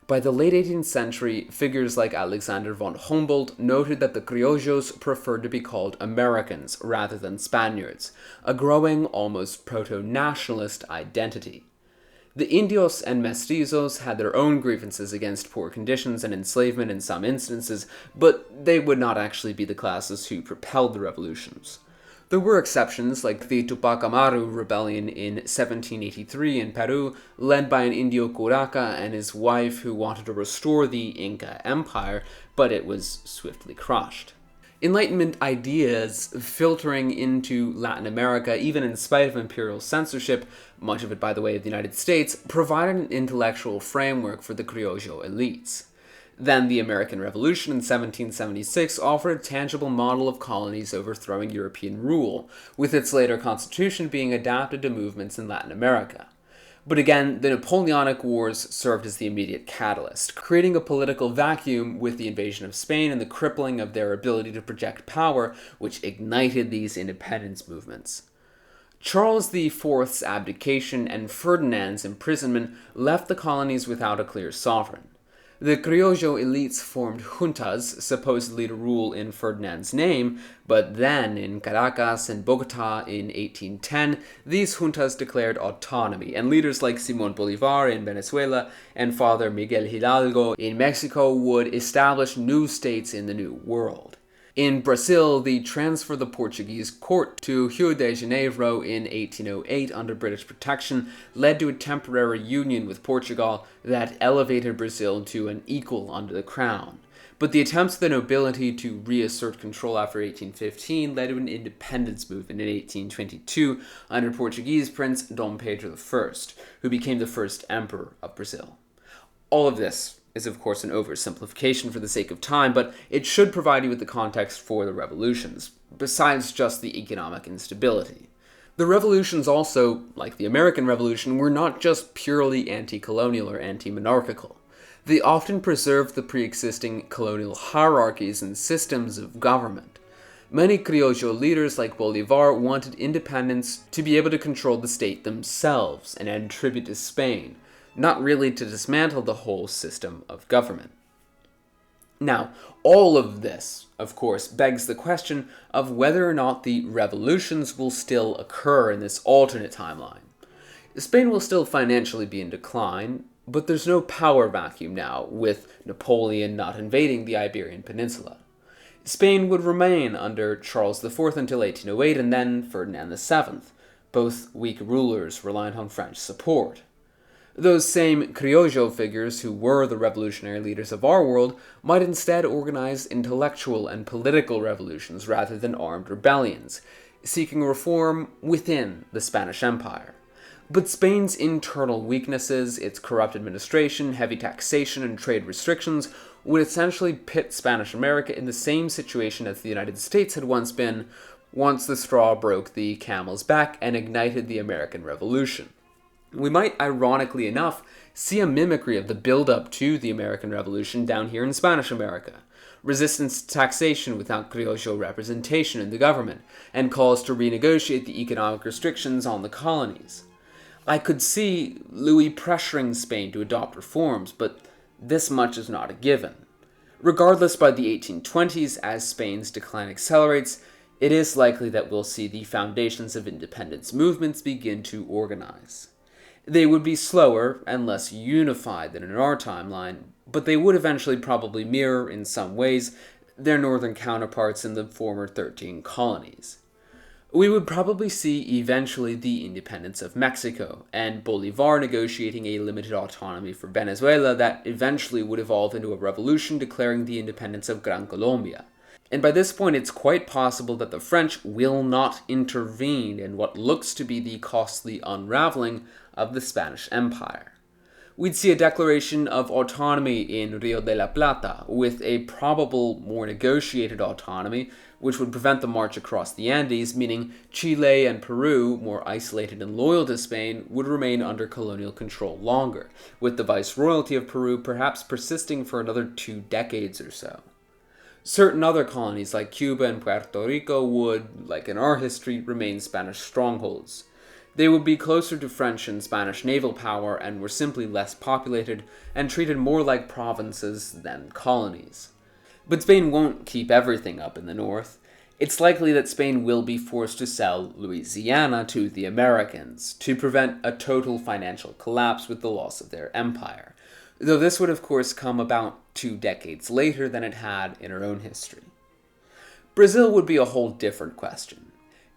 By the late 18th century, figures like Alexander von Humboldt noted that the criollos preferred to be called Americans rather than Spaniards, a growing, almost proto-nationalist identity. The indios and mestizos had their own grievances against poor conditions and enslavement in some instances, but they would not actually be the classes who propelled the revolutions. There were exceptions, like the Tupac Amaru rebellion in 1783 in Peru, led by an Indio Curaca and his wife who wanted to restore the Inca Empire, but it was swiftly crushed. Enlightenment ideas filtering into Latin America, even in spite of imperial censorship, much of it by the way of the United States, provided an intellectual framework for the criollo elites. Then the American Revolution in 1776 offered a tangible model of colonies overthrowing European rule, with its later constitution being adapted to movements in Latin America. But again, the Napoleonic Wars served as the immediate catalyst, creating a political vacuum with the invasion of Spain and the crippling of their ability to project power, which ignited these independence movements. Charles IV's abdication and Ferdinand's imprisonment left the colonies without a clear sovereign. The criollo elites formed juntas, supposedly to rule in Ferdinand's name, but then in Caracas and Bogota in 1810, these juntas declared autonomy, and leaders like Simón Bolívar in Venezuela and Father Miguel Hidalgo in Mexico would establish new states in the New World. In Brazil, the transfer of the Portuguese court to Rio de Janeiro in 1808 under British protection led to a temporary union with Portugal that elevated Brazil to an equal under the crown. But the attempts of the nobility to reassert control after 1815 led to an independence movement in 1822 under Portuguese Prince Dom Pedro I, who became the first emperor of Brazil. All of this is of course an oversimplification for the sake of time, but it should provide you with the context for the revolutions, besides just the economic instability. The revolutions also, like the American Revolution, were not just purely anti-colonial or anti-monarchical. They often preserved the pre-existing colonial hierarchies and systems of government. Many criollo leaders like Bolívar wanted independence to be able to control the state themselves and end tribute to Spain, not really to dismantle the whole system of government. Now, all of this, of course, begs the question of whether or not the revolutions will still occur in this alternate timeline. Spain will still financially be in decline, but there's no power vacuum now, with Napoleon not invading the Iberian Peninsula. Spain would remain under Charles IV until 1808 and then Ferdinand VII, both weak rulers reliant on French support. Those same criollo figures who were the revolutionary leaders of our world might instead organize intellectual and political revolutions rather than armed rebellions, seeking reform within the Spanish Empire. But Spain's internal weaknesses, its corrupt administration, heavy taxation, and trade restrictions would essentially pit Spanish America in the same situation as the United States had once been, once the straw broke the camel's back and ignited the American Revolution. We might, ironically enough, see a mimicry of the build-up to the American Revolution down here in Spanish America. Resistance to taxation without criollo representation in the government, and calls to renegotiate the economic restrictions on the colonies. I could see Louis pressuring Spain to adopt reforms, but this much is not a given. Regardless, by the 1820s, as Spain's decline accelerates, it is likely that we'll see the foundations of independence movements begin to organize. They would be slower and less unified than in our timeline, but they would eventually probably mirror, in some ways, their northern counterparts in the former 13 colonies. We would probably see eventually the independence of Mexico, and Bolivar negotiating a limited autonomy for Venezuela that eventually would evolve into a revolution declaring the independence of Gran Colombia. And by this point, it's quite possible that the French will not intervene in what looks to be the costly unraveling of the Spanish Empire. We'd see a declaration of autonomy in Rio de la Plata, with a probable more negotiated autonomy, which would prevent the march across the Andes, meaning Chile and Peru, more isolated and loyal to Spain, would remain under colonial control longer, with the viceroyalty of Peru perhaps persisting for another 2 decades or so. Certain other colonies like Cuba and Puerto Rico would, like in our history, remain Spanish strongholds. They would be closer to French and Spanish naval power and were simply less populated and treated more like provinces than colonies. But Spain won't keep everything up in the north. It's likely that Spain will be forced to sell Louisiana to the Americans to prevent a total financial collapse with the loss of their empire, though this would of course come about 2 decades later than it had in our own history. Brazil would be a whole different question.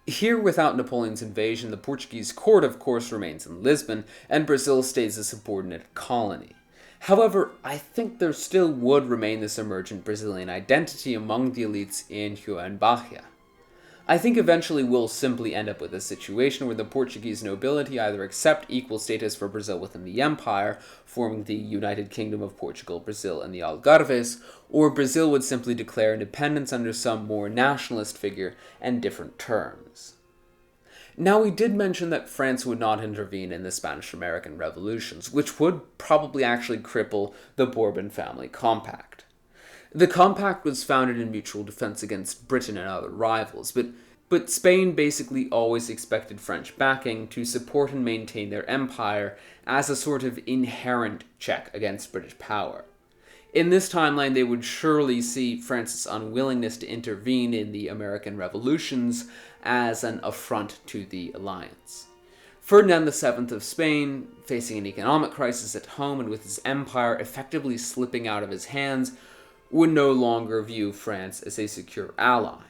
Here, without Napoleon's invasion, the Portuguese court of course remains in Lisbon, and Brazil stays a subordinate colony. However, I think there still would remain this emergent Brazilian identity among the elites in Rio and Bahia. I think eventually we'll simply end up with a situation where the Portuguese nobility either accept equal status for Brazil within the empire, forming the United Kingdom of Portugal, Brazil, and the Algarves, or Brazil would simply declare independence under some more nationalist figure and different terms. Now, we did mention that France would not intervene in the Spanish-American revolutions, which would probably actually cripple the Bourbon family compact. The compact was founded in mutual defense against Britain and other rivals, but Spain basically always expected French backing to support and maintain their empire as a sort of inherent check against British power. In this timeline, they would surely see France's unwillingness to intervene in the American revolutions as an affront to the alliance. Ferdinand VII of Spain, facing an economic crisis at home and with his empire effectively slipping out of his hands, would no longer view France as a secure ally.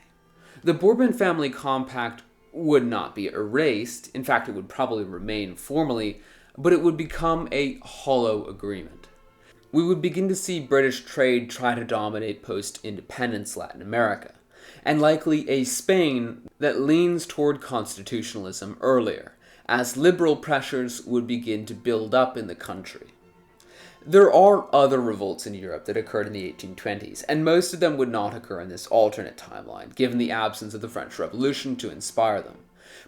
The Bourbon family compact would not be erased, in fact it would probably remain formally, but it would become a hollow agreement. We would begin to see British trade try to dominate post-independence Latin America, and likely a Spain that leans toward constitutionalism earlier, as liberal pressures would begin to build up in the country. There are other revolts in Europe that occurred in the 1820s, and most of them would not occur in this alternate timeline, given the absence of the French Revolution to inspire them.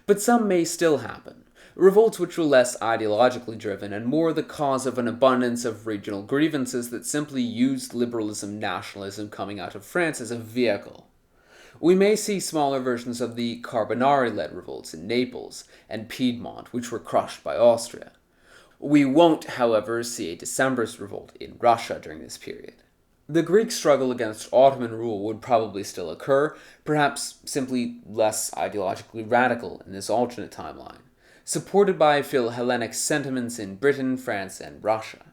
But some may still happen. Revolts which were less ideologically driven and more the cause of an abundance of regional grievances that simply used liberalism nationalism coming out of France as a vehicle. We may see smaller versions of the Carbonari-led revolts in Naples and Piedmont, which were crushed by Austria. We won't, however, see a Decembrist revolt in Russia during this period. The Greek struggle against Ottoman rule would probably still occur, perhaps simply less ideologically radical in this alternate timeline, supported by Phil-Hellenic sentiments in Britain, France, and Russia.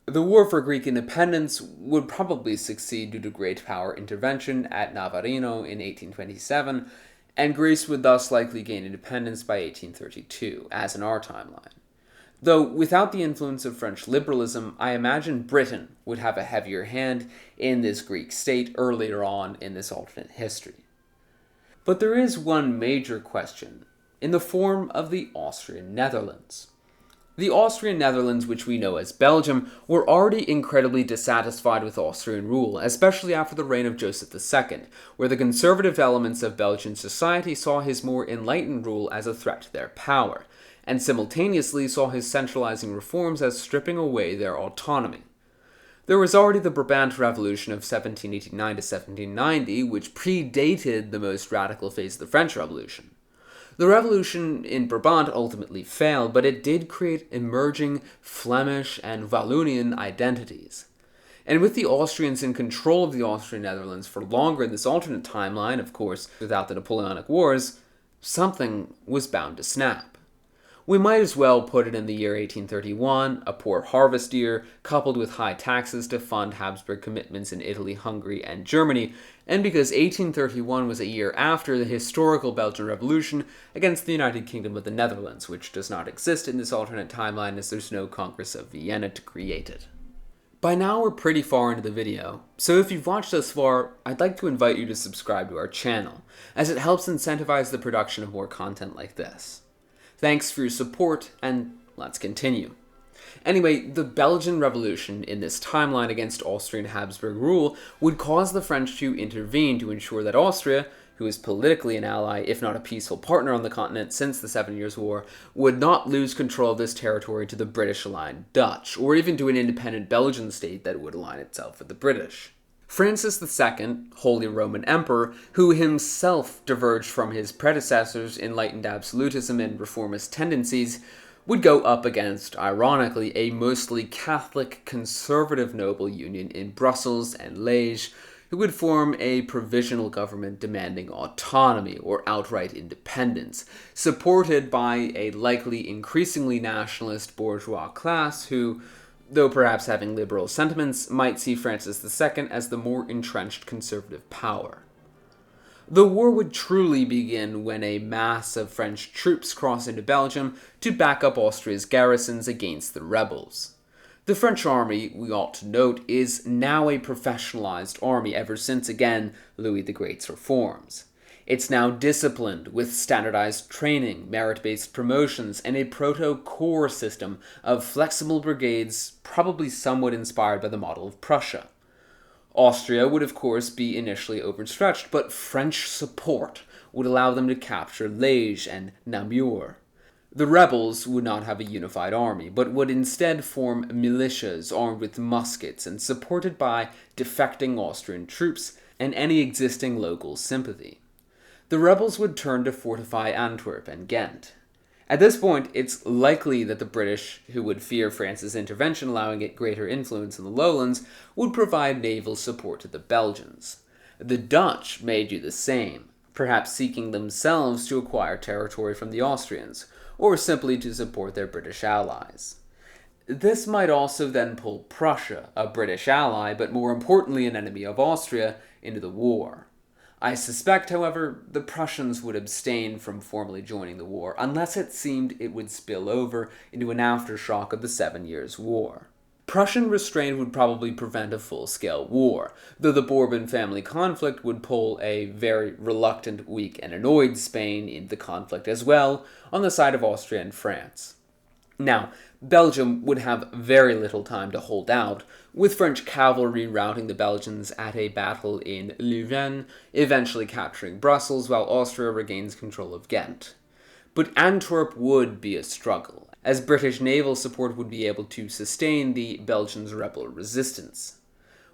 The war for Greek independence would probably succeed due to great power intervention at Navarino in 1827, and Greece would thus likely gain independence by 1832, as in our timeline. Though, without the influence of French liberalism, I imagine Britain would have a heavier hand in this Greek state earlier on in this alternate history. But there is one major question, in the form of the Austrian Netherlands. The Austrian Netherlands, which we know as Belgium, were already incredibly dissatisfied with Austrian rule, especially after the reign of Joseph II, where the conservative elements of Belgian society saw his more enlightened rule as a threat to their power, and simultaneously saw his centralizing reforms as stripping away their autonomy. There was already the Brabant Revolution of 1789 to 1790, which predated the most radical phase of the French Revolution. The revolution in Brabant ultimately failed, but it did create emerging Flemish and Wallonian identities. And with the Austrians in control of the Austrian Netherlands for longer in this alternate timeline, of course, without the Napoleonic Wars, something was bound to snap. We might as well put it in the year 1831, a poor harvest year, coupled with high taxes to fund Habsburg commitments in Italy, Hungary, and Germany, and because 1831 was a year after the historical Belgian Revolution against the United Kingdom of the Netherlands, which does not exist in this alternate timeline as there's no Congress of Vienna to create it. By now we're pretty far into the video, so if you've watched thus far, I'd like to invite you to subscribe to our channel, as it helps incentivize the production of more content like this. Thanks for your support, and let's continue. Anyway, the Belgian Revolution in this timeline against Austrian Habsburg rule would cause the French to intervene to ensure that Austria, who is politically an ally, if not a peaceful partner on the continent since the 7 Years' War, would not lose control of this territory to the British-aligned Dutch, or even to an independent Belgian state that would align itself with the British. Francis II, Holy Roman Emperor, who himself diverged from his predecessors' Enlightened Absolutism and reformist tendencies, would go up against, ironically, a mostly Catholic conservative noble union in Brussels and Liège, who would form a provisional government demanding autonomy or outright independence, supported by a likely increasingly nationalist bourgeois class who, though perhaps having liberal sentiments, might see Francis II as the more entrenched conservative power. The war would truly begin when a mass of French troops crossed into Belgium to back up Austria's garrisons against the rebels. The French army, we ought to note, is now a professionalized army ever since, again, Louis the Great's reforms. It's now disciplined with standardized training, merit-based promotions, and a proto-corps system of flexible brigades, probably somewhat inspired by the model of Prussia. Austria would of course be initially overstretched, but French support would allow them to capture Liège and Namur. The rebels would not have a unified army, but would instead form militias armed with muskets and supported by defecting Austrian troops and any existing local sympathy. The rebels would turn to fortify Antwerp and Ghent. At this point, it's likely that the British, who would fear France's intervention allowing it greater influence in the lowlands, would provide naval support to the Belgians. The Dutch may do the same, perhaps seeking themselves to acquire territory from the Austrians, or simply to support their British allies. This might also then pull Prussia, a British ally, but more importantly an enemy of Austria, into the war. I suspect, however, the Prussians would abstain from formally joining the war, unless it seemed it would spill over into an aftershock of the 7 Years' War. Prussian restraint would probably prevent a full-scale war, though the Bourbon family conflict would pull a very reluctant, weak, and annoyed Spain into the conflict as well, on the side of Austria and France. Now, Belgium would have very little time to hold out, with French cavalry routing the Belgians at a battle in Louvain, eventually capturing Brussels while Austria regains control of Ghent. But Antwerp would be a struggle, as British naval support would be able to sustain the Belgians' rebel resistance.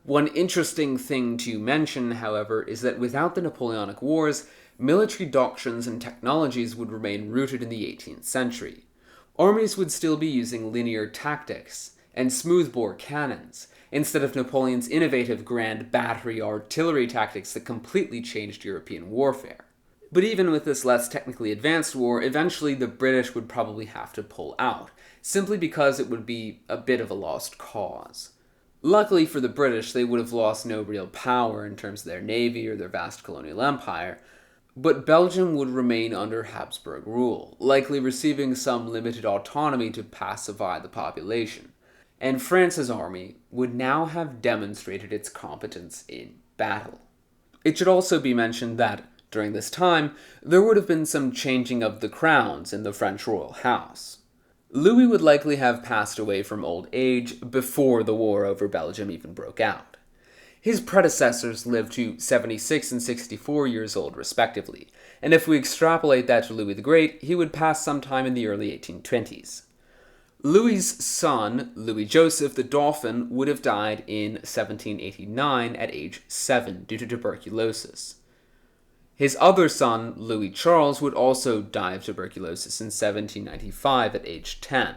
One interesting thing to mention, however, is that without the Napoleonic Wars, military doctrines and technologies would remain rooted in the 18th century. Armies would still be using linear tactics and smoothbore cannons, instead of Napoleon's innovative grand battery artillery tactics that completely changed European warfare. But even with this less technically advanced war, eventually the British would probably have to pull out, simply because it would be a bit of a lost cause. Luckily for the British, they would have lost no real power in terms of their navy or their vast colonial empire, but Belgium would remain under Habsburg rule, likely receiving some limited autonomy to pacify the population, and France's army would now have demonstrated its competence in battle. It should also be mentioned that, during this time, there would have been some changing of the crowns in the French royal house. Louis would likely have passed away from old age before the war over Belgium even broke out. His predecessors lived to 76 and 64 years old, respectively, and if we extrapolate that to Louis the Great, he would pass sometime in the early 1820s. Louis's son, Louis Joseph the Dauphin, would have died in 1789 at age 7 due to tuberculosis. His other son, Louis Charles, would also die of tuberculosis in 1795 at age 10.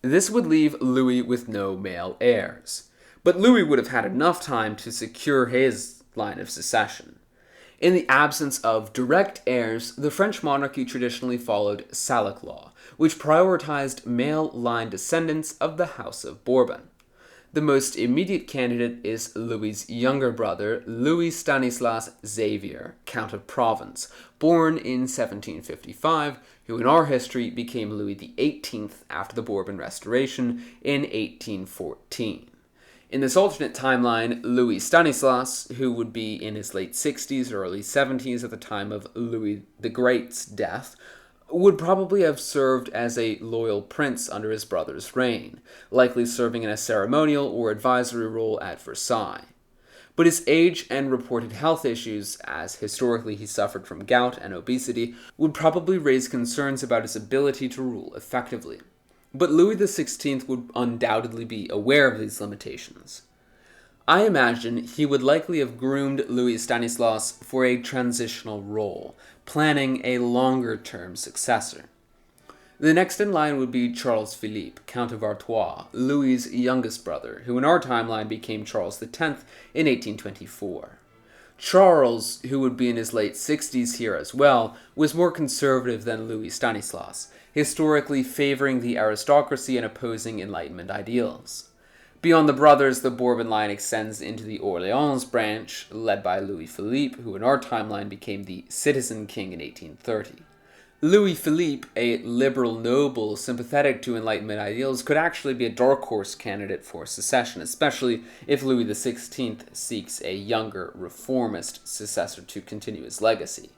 This would leave Louis with no male heirs. But Louis would have had enough time to secure his line of succession. In the absence of direct heirs, the French monarchy traditionally followed Salic law, which prioritized male line descendants of the House of Bourbon. The most immediate candidate is Louis's younger brother, Louis Stanislas Xavier, Count of Provence, born in 1755, who in our history became Louis XVIII after the Bourbon Restoration in 1814. In this alternate timeline, Louis Stanislas, who would be in his late 60s or early 70s at the time of Louis the Great's death, would probably have served as a loyal prince under his brother's reign, likely serving in a ceremonial or advisory role at Versailles. But his age and reported health issues, as historically he suffered from gout and obesity, would probably raise concerns about his ability to rule effectively. But Louis XVI would undoubtedly be aware of these limitations. I imagine he would likely have groomed Louis Stanislas for a transitional role, planning a longer-term successor. The next in line would be Charles Philippe, Count of Artois, Louis's youngest brother, who in our timeline became Charles X in 1824. Charles, who would be in his late 60s here as well, was more conservative than Louis Stanislas, historically favoring the aristocracy and opposing Enlightenment ideals. Beyond the brothers, the Bourbon line extends into the Orleans branch, led by Louis Philippe, who in our timeline became the citizen king in 1830. Louis Philippe, a liberal noble sympathetic to Enlightenment ideals, could actually be a dark horse candidate for secession, especially if Louis XVI seeks a younger, reformist successor to continue his legacy.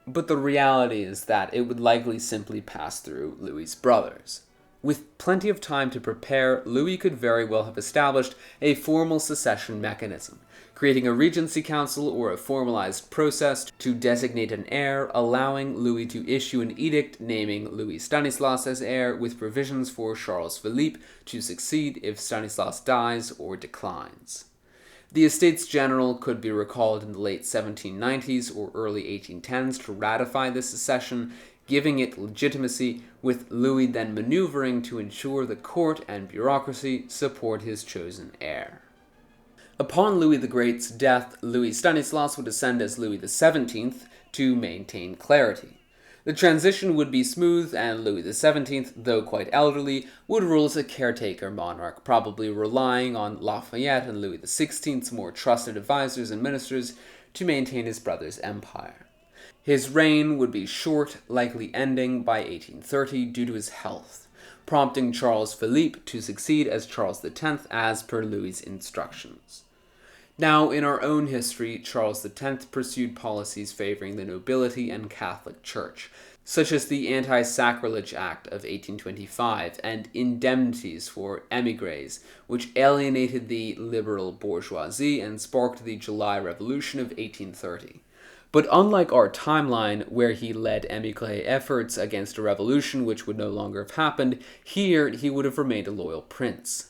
But the reality is that it would likely simply pass through Louis's brothers. With plenty of time to prepare, Louis could very well have established a formal succession mechanism, creating a regency council or a formalized process to designate an heir, allowing Louis to issue an edict naming Louis Stanislas as heir with provisions for Charles Philippe to succeed if Stanislas dies or declines. The Estates General could be recalled in the late 1790s or early 1810s to ratify this succession, giving it legitimacy, with Louis then maneuvering to ensure the court and bureaucracy support his chosen heir. Upon Louis the Great's death, Louis Stanislas would ascend as Louis XVII to maintain clarity. The transition would be smooth, and Louis XVII, though quite elderly, would rule as a caretaker monarch, probably relying on Lafayette and Louis XVI's more trusted advisors and ministers to maintain his brother's empire. His reign would be short, likely ending by 1830 due to his health, prompting Charles Philippe to succeed as Charles X as per Louis's instructions. Now, in our own history, Charles X pursued policies favoring the nobility and Catholic Church, such as the Anti-Sacrilege Act of 1825 and indemnities for émigrés, which alienated the liberal bourgeoisie and sparked the July Revolution of 1830. But unlike our timeline, where he led émigré efforts against a revolution which would no longer have happened, here he would have remained a loyal prince.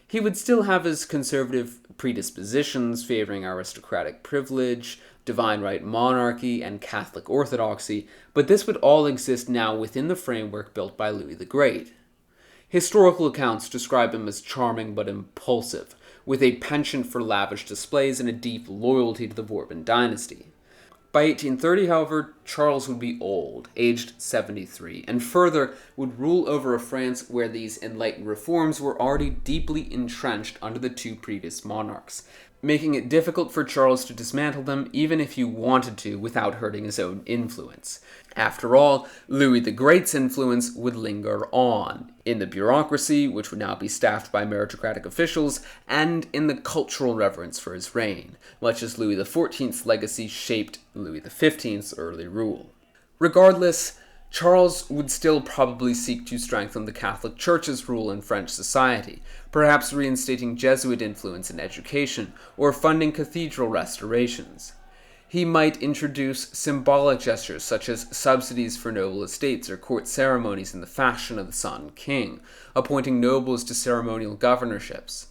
He would still have his conservative predispositions favoring aristocratic privilege, divine right monarchy, and Catholic orthodoxy, but this would all exist now within the framework built by Louis the Great. Historical accounts describe him as charming but impulsive, with a penchant for lavish displays and a deep loyalty to the Bourbon dynasty. By 1830, however, Charles would be old, aged 73, and further would rule over a France where these enlightened reforms were already deeply entrenched under the two previous monarchs, making it difficult for Charles to dismantle them even if he wanted to without hurting his own influence. After all, Louis the Great's influence would linger on, in the bureaucracy, which would now be staffed by meritocratic officials, and in the cultural reverence for his reign, much as Louis XIV's legacy shaped Louis XV's early rule. Regardless, Charles would still probably seek to strengthen the Catholic Church's rule in French society, perhaps reinstating Jesuit influence in education or funding cathedral restorations. He might introduce symbolic gestures such as subsidies for noble estates or court ceremonies in the fashion of the Sun King, appointing nobles to ceremonial governorships.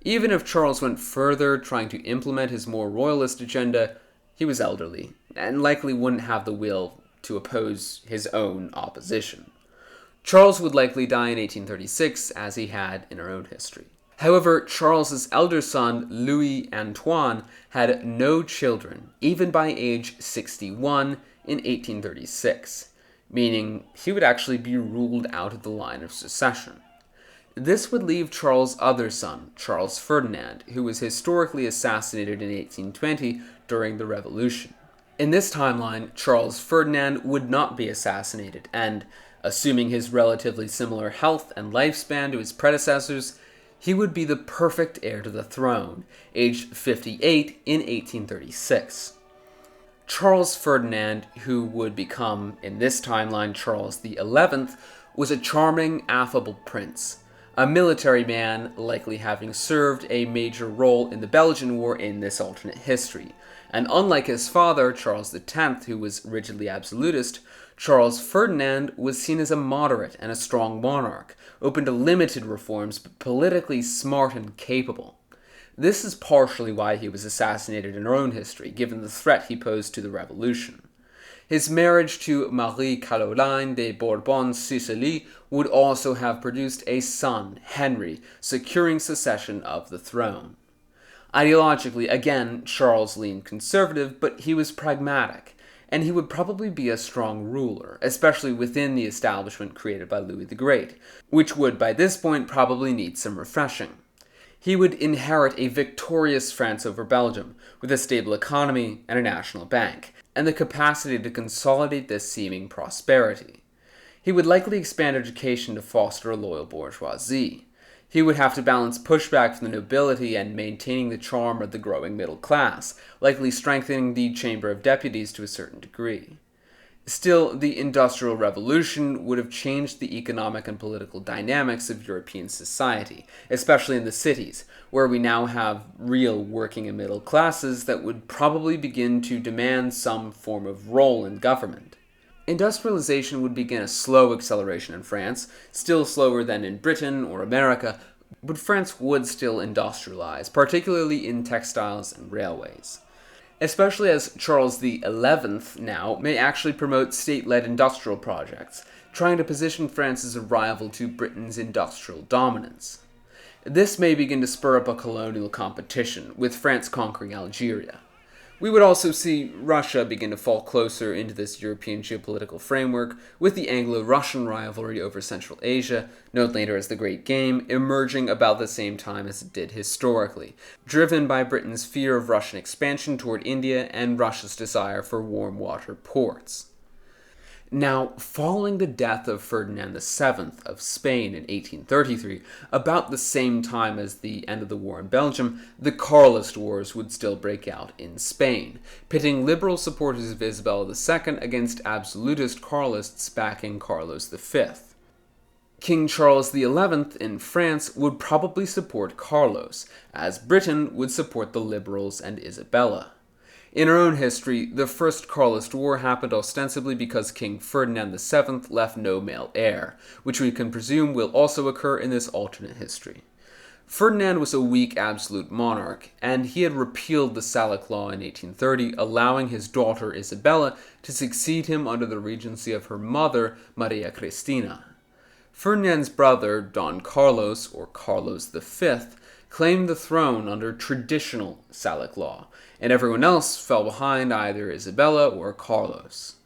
Even if Charles went further, trying to implement his more royalist agenda, he was elderly and likely wouldn't have the will to oppose his own opposition. Charles would likely die in 1836, as he had in our own history. However, Charles's elder son, Louis Antoine, had no children, even by age 61 in 1836, meaning he would actually be ruled out of the line of succession. This would leave Charles' other son, Charles Ferdinand, who was historically assassinated in 1820 during the Revolution. In this timeline, Charles Ferdinand would not be assassinated, and, assuming his relatively similar health and lifespan to his predecessors, he would be the perfect heir to the throne, aged 58 in 1836. Charles Ferdinand, who would become, in this timeline, Charles XI, was a charming, affable prince, a military man likely having served a major role in the Belgian War in this alternate history. And unlike his father, Charles X, who was rigidly absolutist, Charles Ferdinand was seen as a moderate and a strong monarch, open to limited reforms, but politically smart and capable. This is partially why he was assassinated in our own history, given the threat he posed to the revolution. His marriage to Marie Caroline de Bourbon-Sicily would also have produced a son, Henry, securing succession of the throne. Ideologically, again, Charles leaned conservative, but he was pragmatic, and he would probably be a strong ruler, especially within the establishment created by Louis the Great, which would by this point probably need some refreshing. He would inherit a victorious France over Belgium, with a stable economy and a national bank, and the capacity to consolidate this seeming prosperity. He would likely expand education to foster a loyal bourgeoisie. He would have to balance pushback from the nobility and maintaining the charm of the growing middle class, likely strengthening the Chamber of Deputies to a certain degree. Still, the Industrial Revolution would have changed the economic and political dynamics of European society, especially in the cities, where we now have real working and middle classes that would probably begin to demand some form of role in government. Industrialization would begin a slow acceleration in France, still slower than in Britain or America, but France would still industrialize, particularly in textiles and railways. Especially as Charles XI now may actually promote state-led industrial projects, trying to position France as a rival to Britain's industrial dominance. This may begin to spur up a colonial competition, with France conquering Algeria. We would also see Russia begin to fall closer into this European geopolitical framework, with the Anglo-Russian rivalry over Central Asia, known later as the Great Game, emerging about the same time as it did historically, driven by Britain's fear of Russian expansion toward India and Russia's desire for warm water ports. Now, following the death of Ferdinand VII of Spain in 1833, about the same time as the end of the war in Belgium, the Carlist Wars would still break out in Spain, pitting liberal supporters of Isabella II against absolutist Carlists backing Carlos V. King Charles XI in France would probably support Carlos, as Britain would support the liberals and Isabella. In our own history, the First Carlist War happened ostensibly because King Ferdinand VII left no male heir, which we can presume will also occur in this alternate history. Ferdinand was a weak absolute monarch, and he had repealed the Salic Law in 1830, allowing his daughter Isabella to succeed him under the regency of her mother, Maria Cristina. Ferdinand's brother, Don Carlos, or Carlos V, claimed the throne under traditional Salic law, and everyone else fell behind either Isabella or Carlos.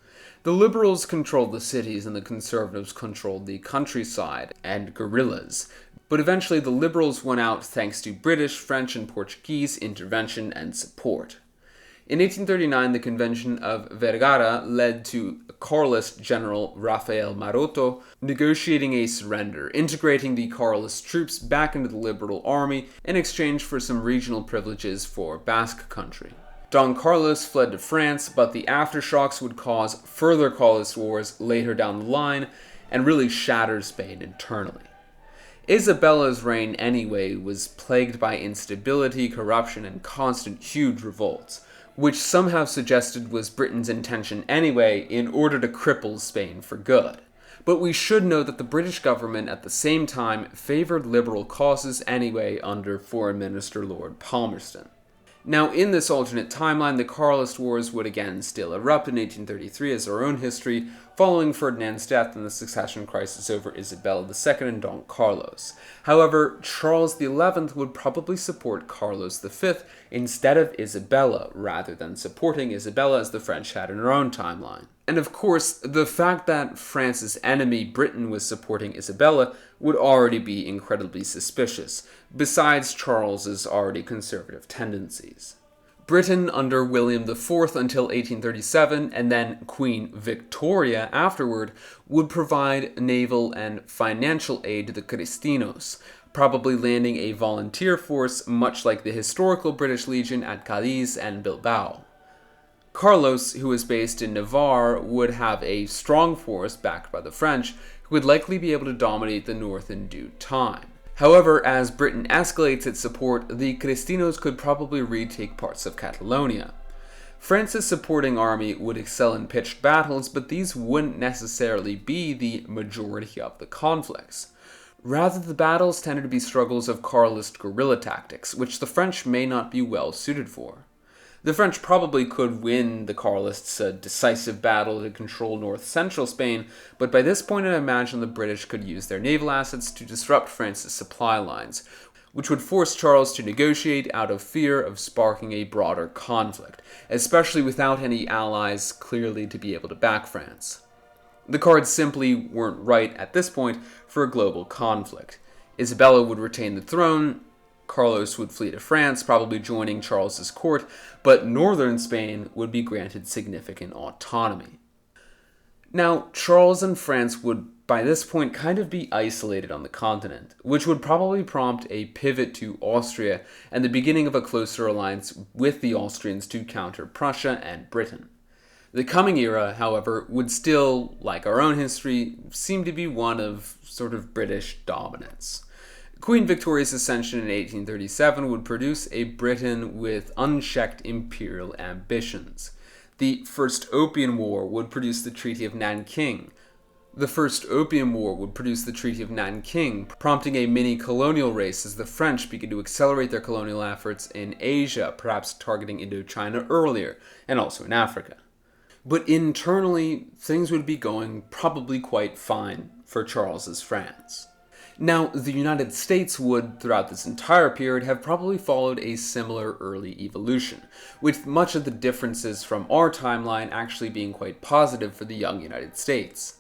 The liberals controlled the cities and the conservatives controlled the countryside and guerrillas, but eventually the liberals won out thanks to British, French, and Portuguese intervention and support. In 1839, the Convention of Vergara led to Carlist General Rafael Maroto negotiating a surrender, integrating the Carlist troops back into the Liberal army in exchange for some regional privileges for Basque country. Don Carlos fled to France, but the aftershocks would cause further Carlist wars later down the line and really shatter Spain internally. Isabella's reign, anyway, was plagued by instability, corruption, and constant huge revolts, which some have suggested was Britain's intention anyway in order to cripple Spain for good. But we should note that the British government at the same time favored liberal causes anyway under Foreign Minister Lord Palmerston. Now, in this alternate timeline, the Carlist Wars would again still erupt in 1833 as our own history, following Ferdinand's death and the succession crisis over Isabella II and Don Carlos. However, Charles XI would probably support Carlos V instead of Isabella, rather than supporting Isabella as the French had in their own timeline. And of course, the fact that France's enemy, Britain, was supporting Isabella would already be incredibly suspicious, besides Charles's already conservative tendencies. Britain under William IV until 1837, and then Queen Victoria afterward, would provide naval and financial aid to the Cristinos, probably landing a volunteer force much like the historical British Legion at Cadiz and Bilbao. Carlos, who was based in Navarre, would have a strong force backed by the French, who would likely be able to dominate the north in due time. However, as Britain escalates its support, the Cristinos could probably retake parts of Catalonia. France's supporting army would excel in pitched battles, but these wouldn't necessarily be the majority of the conflicts. Rather, the battles tended to be struggles of Carlist guerrilla tactics, which the French may not be well suited for. The French probably could win the Carlists a decisive battle to control north-central Spain, but by this point I imagine the British could use their naval assets to disrupt France's supply lines, which would force Charles to negotiate out of fear of sparking a broader conflict, especially without any allies clearly to be able to back France. The cards simply weren't right at this point for a global conflict. Isabella would retain the throne, Carlos would flee to France, probably joining Charles's court, but northern Spain would be granted significant autonomy. Now, Charles and France would by this point kind of be isolated on the continent, which would probably prompt a pivot to Austria and the beginning of a closer alliance with the Austrians to counter Prussia and Britain. The coming era, however, would still, like our own history, seem to be one of sort of British dominance. Queen Victoria's ascension in 1837 would produce a Britain with unchecked imperial ambitions. The First Opium War would produce the Treaty of Nanking. Prompting a mini-colonial race as the French begin to accelerate their colonial efforts in Asia, perhaps targeting Indochina earlier, and also in Africa. But internally, things would be going probably quite fine for Charles's France. Now, the United States would, throughout this entire period, have probably followed a similar early evolution, with much of the differences from our timeline actually being quite positive for the young United States.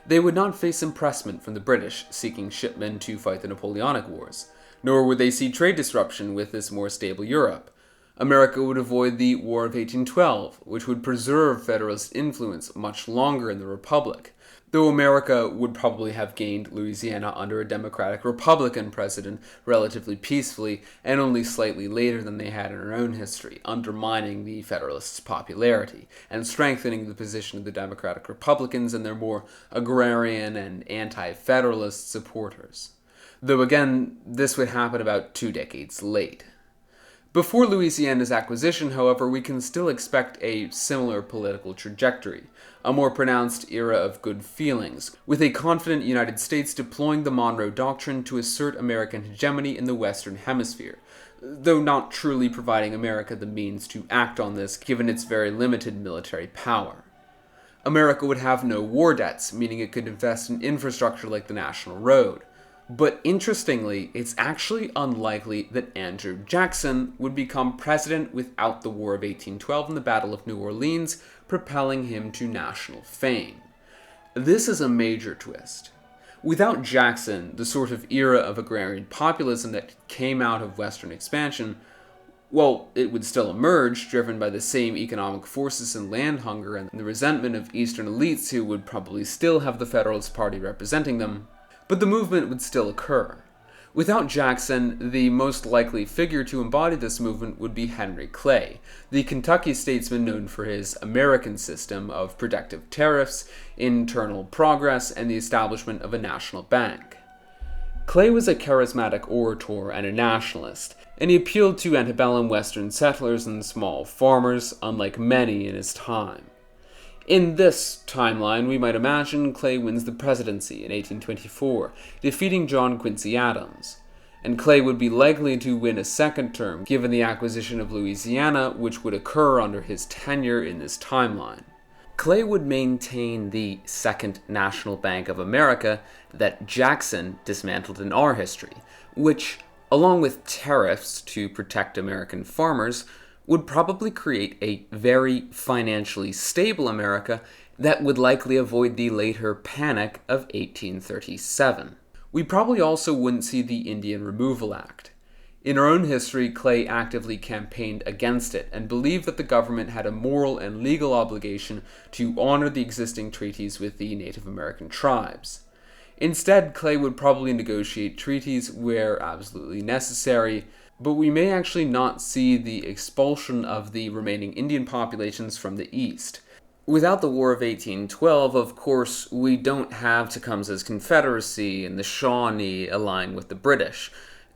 They would not face impressment from the British, seeking shipmen to fight the Napoleonic Wars, nor would they see trade disruption with this more stable Europe. America would avoid the War of 1812, which would preserve Federalist influence much longer in the Republic, though America would probably have gained Louisiana under a Democratic Republican president relatively peacefully and only slightly later than they had in our own history, undermining the Federalists' popularity and strengthening the position of the Democratic Republicans and their more agrarian and anti-Federalist supporters. Though again, this would happen about 2 decades late. Before Louisiana's acquisition, however, we can still expect a similar political trajectory, a more pronounced era of good feelings, with a confident United States deploying the Monroe Doctrine to assert American hegemony in the Western Hemisphere, though not truly providing America the means to act on this given its very limited military power. America would have no war debts, meaning it could invest in infrastructure like the National Road. But interestingly, it's actually unlikely that Andrew Jackson would become president without the War of 1812 and the Battle of New Orleans, propelling him to national fame. This is a major twist. Without Jackson, the sort of era of agrarian populism that came out of Western expansion, well, it would still emerge, driven by the same economic forces and land hunger and the resentment of Eastern elites who would probably still have the Federalist Party representing them, but the movement would still occur. Without Jackson, the most likely figure to embody this movement would be Henry Clay, the Kentucky statesman known for his American system of protective tariffs, internal progress, and the establishment of a national bank. Clay was a charismatic orator and a nationalist, and he appealed to antebellum Western settlers and small farmers, unlike many in his time. In this timeline, we might imagine Clay wins the presidency in 1824, defeating John Quincy Adams. And Clay would be likely to win a second term, given the acquisition of Louisiana, which would occur under his tenure in this timeline. Clay would maintain the Second National Bank of America that Jackson dismantled in our history, which, along with tariffs to protect American farmers, would probably create a very financially stable America that would likely avoid the later Panic of 1837. We probably also wouldn't see the Indian Removal Act. In our own history, Clay actively campaigned against it and believed that the government had a moral and legal obligation to honor the existing treaties with the Native American tribes. Instead, Clay would probably negotiate treaties where absolutely necessary, but we may actually not see the expulsion of the remaining Indian populations from the East. Without the War of 1812, of course, we don't have Tecumseh's Confederacy and the Shawnee allying with the British.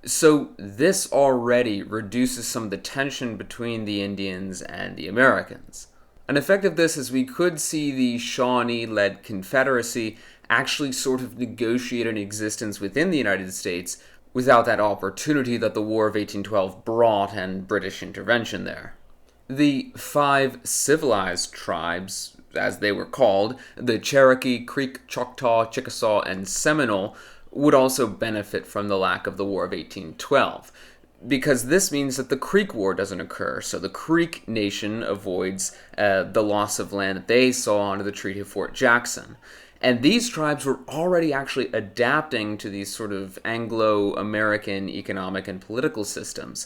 So this already reduces some of the tension between the Indians and the Americans. An effect of this is we could see the Shawnee-led Confederacy actually sort of negotiate an existence within the United States without that opportunity that the War of 1812 brought and British intervention there. The 5 civilized tribes, as they were called, the Cherokee, Creek, Choctaw, Chickasaw, and Seminole, would also benefit from the lack of the War of 1812, because this means that the Creek War doesn't occur, so the Creek Nation avoids the loss of land that they saw under the Treaty of Fort Jackson. And these tribes were already actually adapting to these sort of Anglo-American economic and political systems,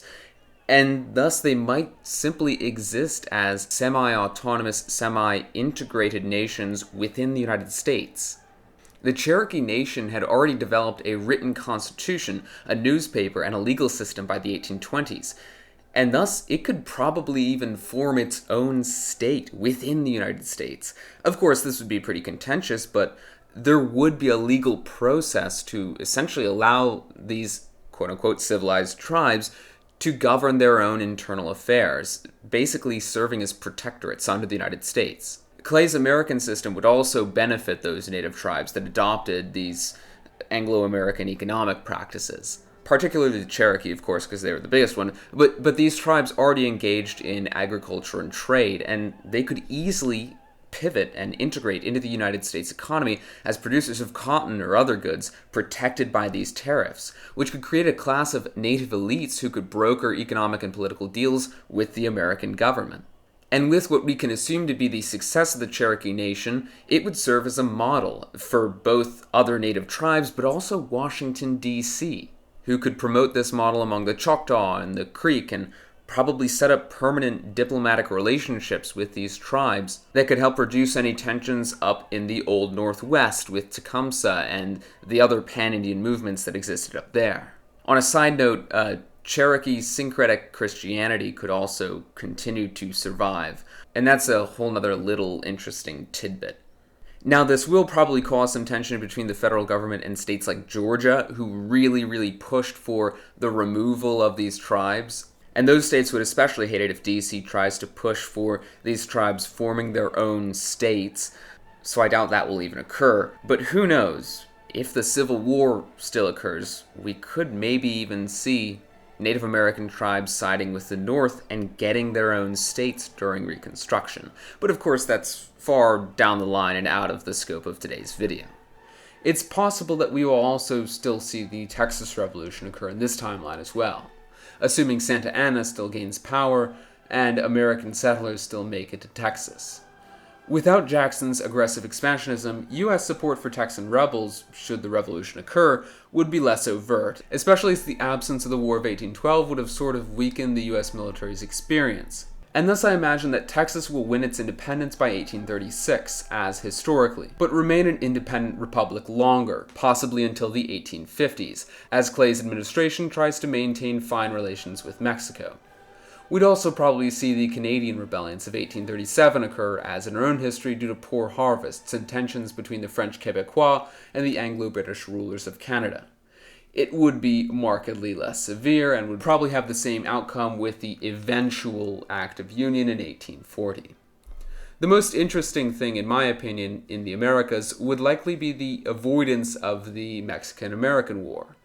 and thus they might simply exist as semi-autonomous, semi-integrated nations within the United States. The Cherokee Nation had already developed a written constitution, a newspaper, and a legal system by the 1820s, and thus it could probably even form its own state within the United States. Of course, this would be pretty contentious, but there would be a legal process to essentially allow these quote-unquote civilized tribes to govern their own internal affairs, basically serving as protectorates under the United States. Clay's American system would also benefit those native tribes that adopted these Anglo-American economic practices. Particularly the Cherokee, of course, because they were the biggest one, but these tribes already engaged in agriculture and trade, and they could easily pivot and integrate into the United States economy as producers of cotton or other goods protected by these tariffs, which could create a class of native elites who could broker economic and political deals with the American government. And with what we can assume to be the success of the Cherokee Nation, it would serve as a model for both other native tribes, but also Washington, D.C., who could promote this model among the Choctaw and the Creek and probably set up permanent diplomatic relationships with these tribes that could help reduce any tensions up in the Old Northwest with Tecumseh and the other pan-Indian movements that existed up there. On a side note, Cherokee syncretic Christianity could also continue to survive, and that's a whole nother little interesting tidbit. Now, this will probably cause some tension between the federal government and states like Georgia, who really pushed for the removal of these tribes. And those states would especially hate it if DC tries to push for these tribes forming their own states, so I doubt that will even occur. But who knows? If the Civil War still occurs, we could maybe even see Native American tribes siding with the North and getting their own states during Reconstruction. But of course, that's far down the line and out of the scope of today's video. It's possible that we will also still see the Texas Revolution occur in this timeline as well, assuming Santa Anna still gains power and American settlers still make it to Texas. Without Jackson's aggressive expansionism, U.S. support for Texan rebels, should the revolution occur, would be less overt, especially as the absence of the War of 1812 would have sort of weakened the U.S. military's experience. And thus I imagine that Texas will win its independence by 1836, as historically, but remain an independent republic longer, possibly until the 1850s, as Clay's administration tries to maintain fine relations with Mexico. We'd also probably see the Canadian rebellions of 1837 occur, as in our own history, due to poor harvests and tensions between the French Quebecois and the Anglo-British rulers of Canada. It would be markedly less severe and would probably have the same outcome with the eventual Act of Union in 1840. The most interesting thing, in my opinion, in the Americas would likely be the avoidance of the Mexican-American War.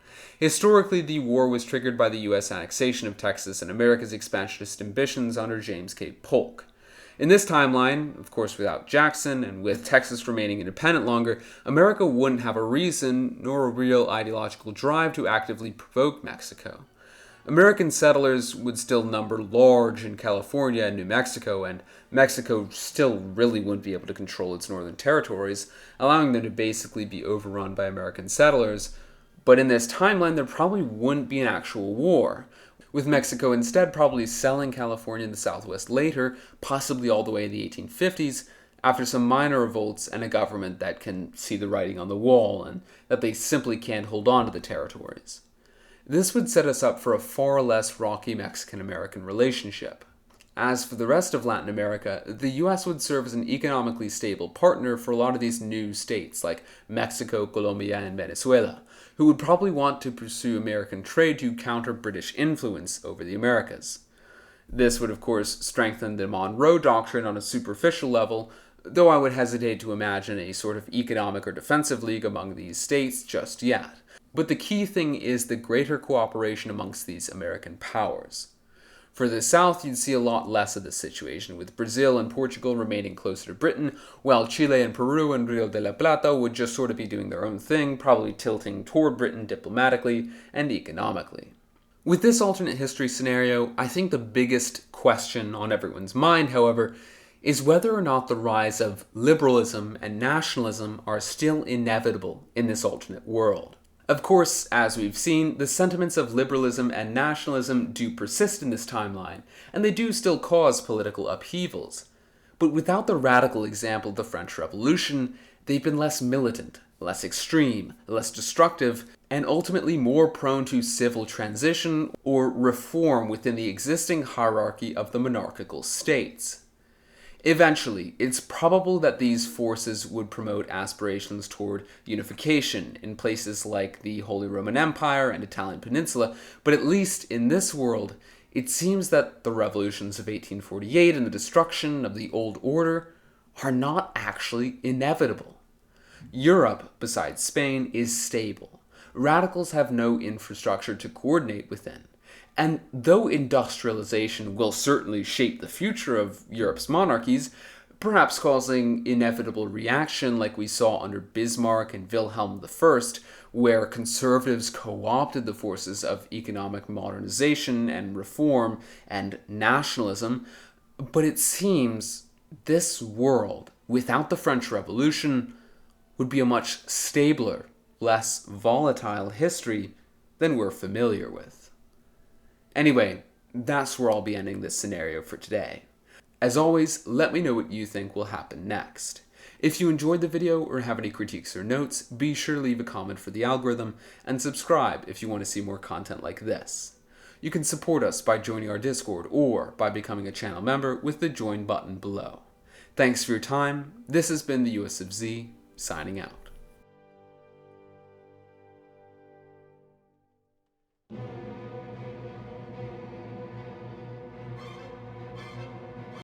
Historically, the war was triggered by the U.S. annexation of Texas and America's expansionist ambitions under James K. Polk. In this timeline, of course without Jackson, and with Texas remaining independent longer, America wouldn't have a reason nor a real ideological drive to actively provoke Mexico. American settlers would still number large in California and New Mexico, and Mexico still really wouldn't be able to control its northern territories, allowing them to basically be overrun by American settlers. But in this timeline, there probably wouldn't be an actual war, with Mexico instead probably selling California and the Southwest later, possibly all the way in the 1850s, after some minor revolts and a government that can see the writing on the wall and that they simply can't hold on to the territories. This would set us up for a far less rocky Mexican-American relationship. As for the rest of Latin America, the US would serve as an economically stable partner for a lot of these new states like Mexico, Colombia, and Venezuela, who would probably want to pursue American trade to counter British influence over the Americas. This would of course strengthen the Monroe Doctrine on a superficial level, though I would hesitate to imagine a sort of economic or defensive league among these states just yet. But the key thing is the greater cooperation amongst these American powers. For the South, you'd see a lot less of this situation, with Brazil and Portugal remaining closer to Britain, while Chile and Peru and Rio de la Plata would just sort of be doing their own thing, probably tilting toward Britain diplomatically and economically. With this alternate history scenario, I think the biggest question on everyone's mind, however, is whether or not the rise of liberalism and nationalism are still inevitable in this alternate world. Of course, as we've seen, the sentiments of liberalism and nationalism do persist in this timeline, and they do still cause political upheavals. But without the radical example of the French Revolution, they've been less militant, less extreme, less destructive, and ultimately more prone to civil transition or reform within the existing hierarchy of the monarchical states. Eventually, it's probable that these forces would promote aspirations toward unification in places like the Holy Roman Empire and Italian Peninsula, but at least in this world, it seems that the revolutions of 1848 and the destruction of the old order are not actually inevitable. Europe, besides Spain, is stable. Radicals have no infrastructure to coordinate within. And though industrialization will certainly shape the future of Europe's monarchies, perhaps causing inevitable reaction like we saw under Bismarck and Wilhelm I, where conservatives co-opted the forces of economic modernization and reform and nationalism, but it seems this world, without the French Revolution, would be a much stabler, less volatile history than we're familiar with. Anyway, that's where I'll be ending this scenario for today. As always, let me know what you think will happen next. If you enjoyed the video or have any critiques or notes, be sure to leave a comment for the algorithm, and subscribe if you want to see more content like this. You can support us by joining our Discord or by becoming a channel member with the join button below. Thanks for your time. This has been the US of Z, signing out.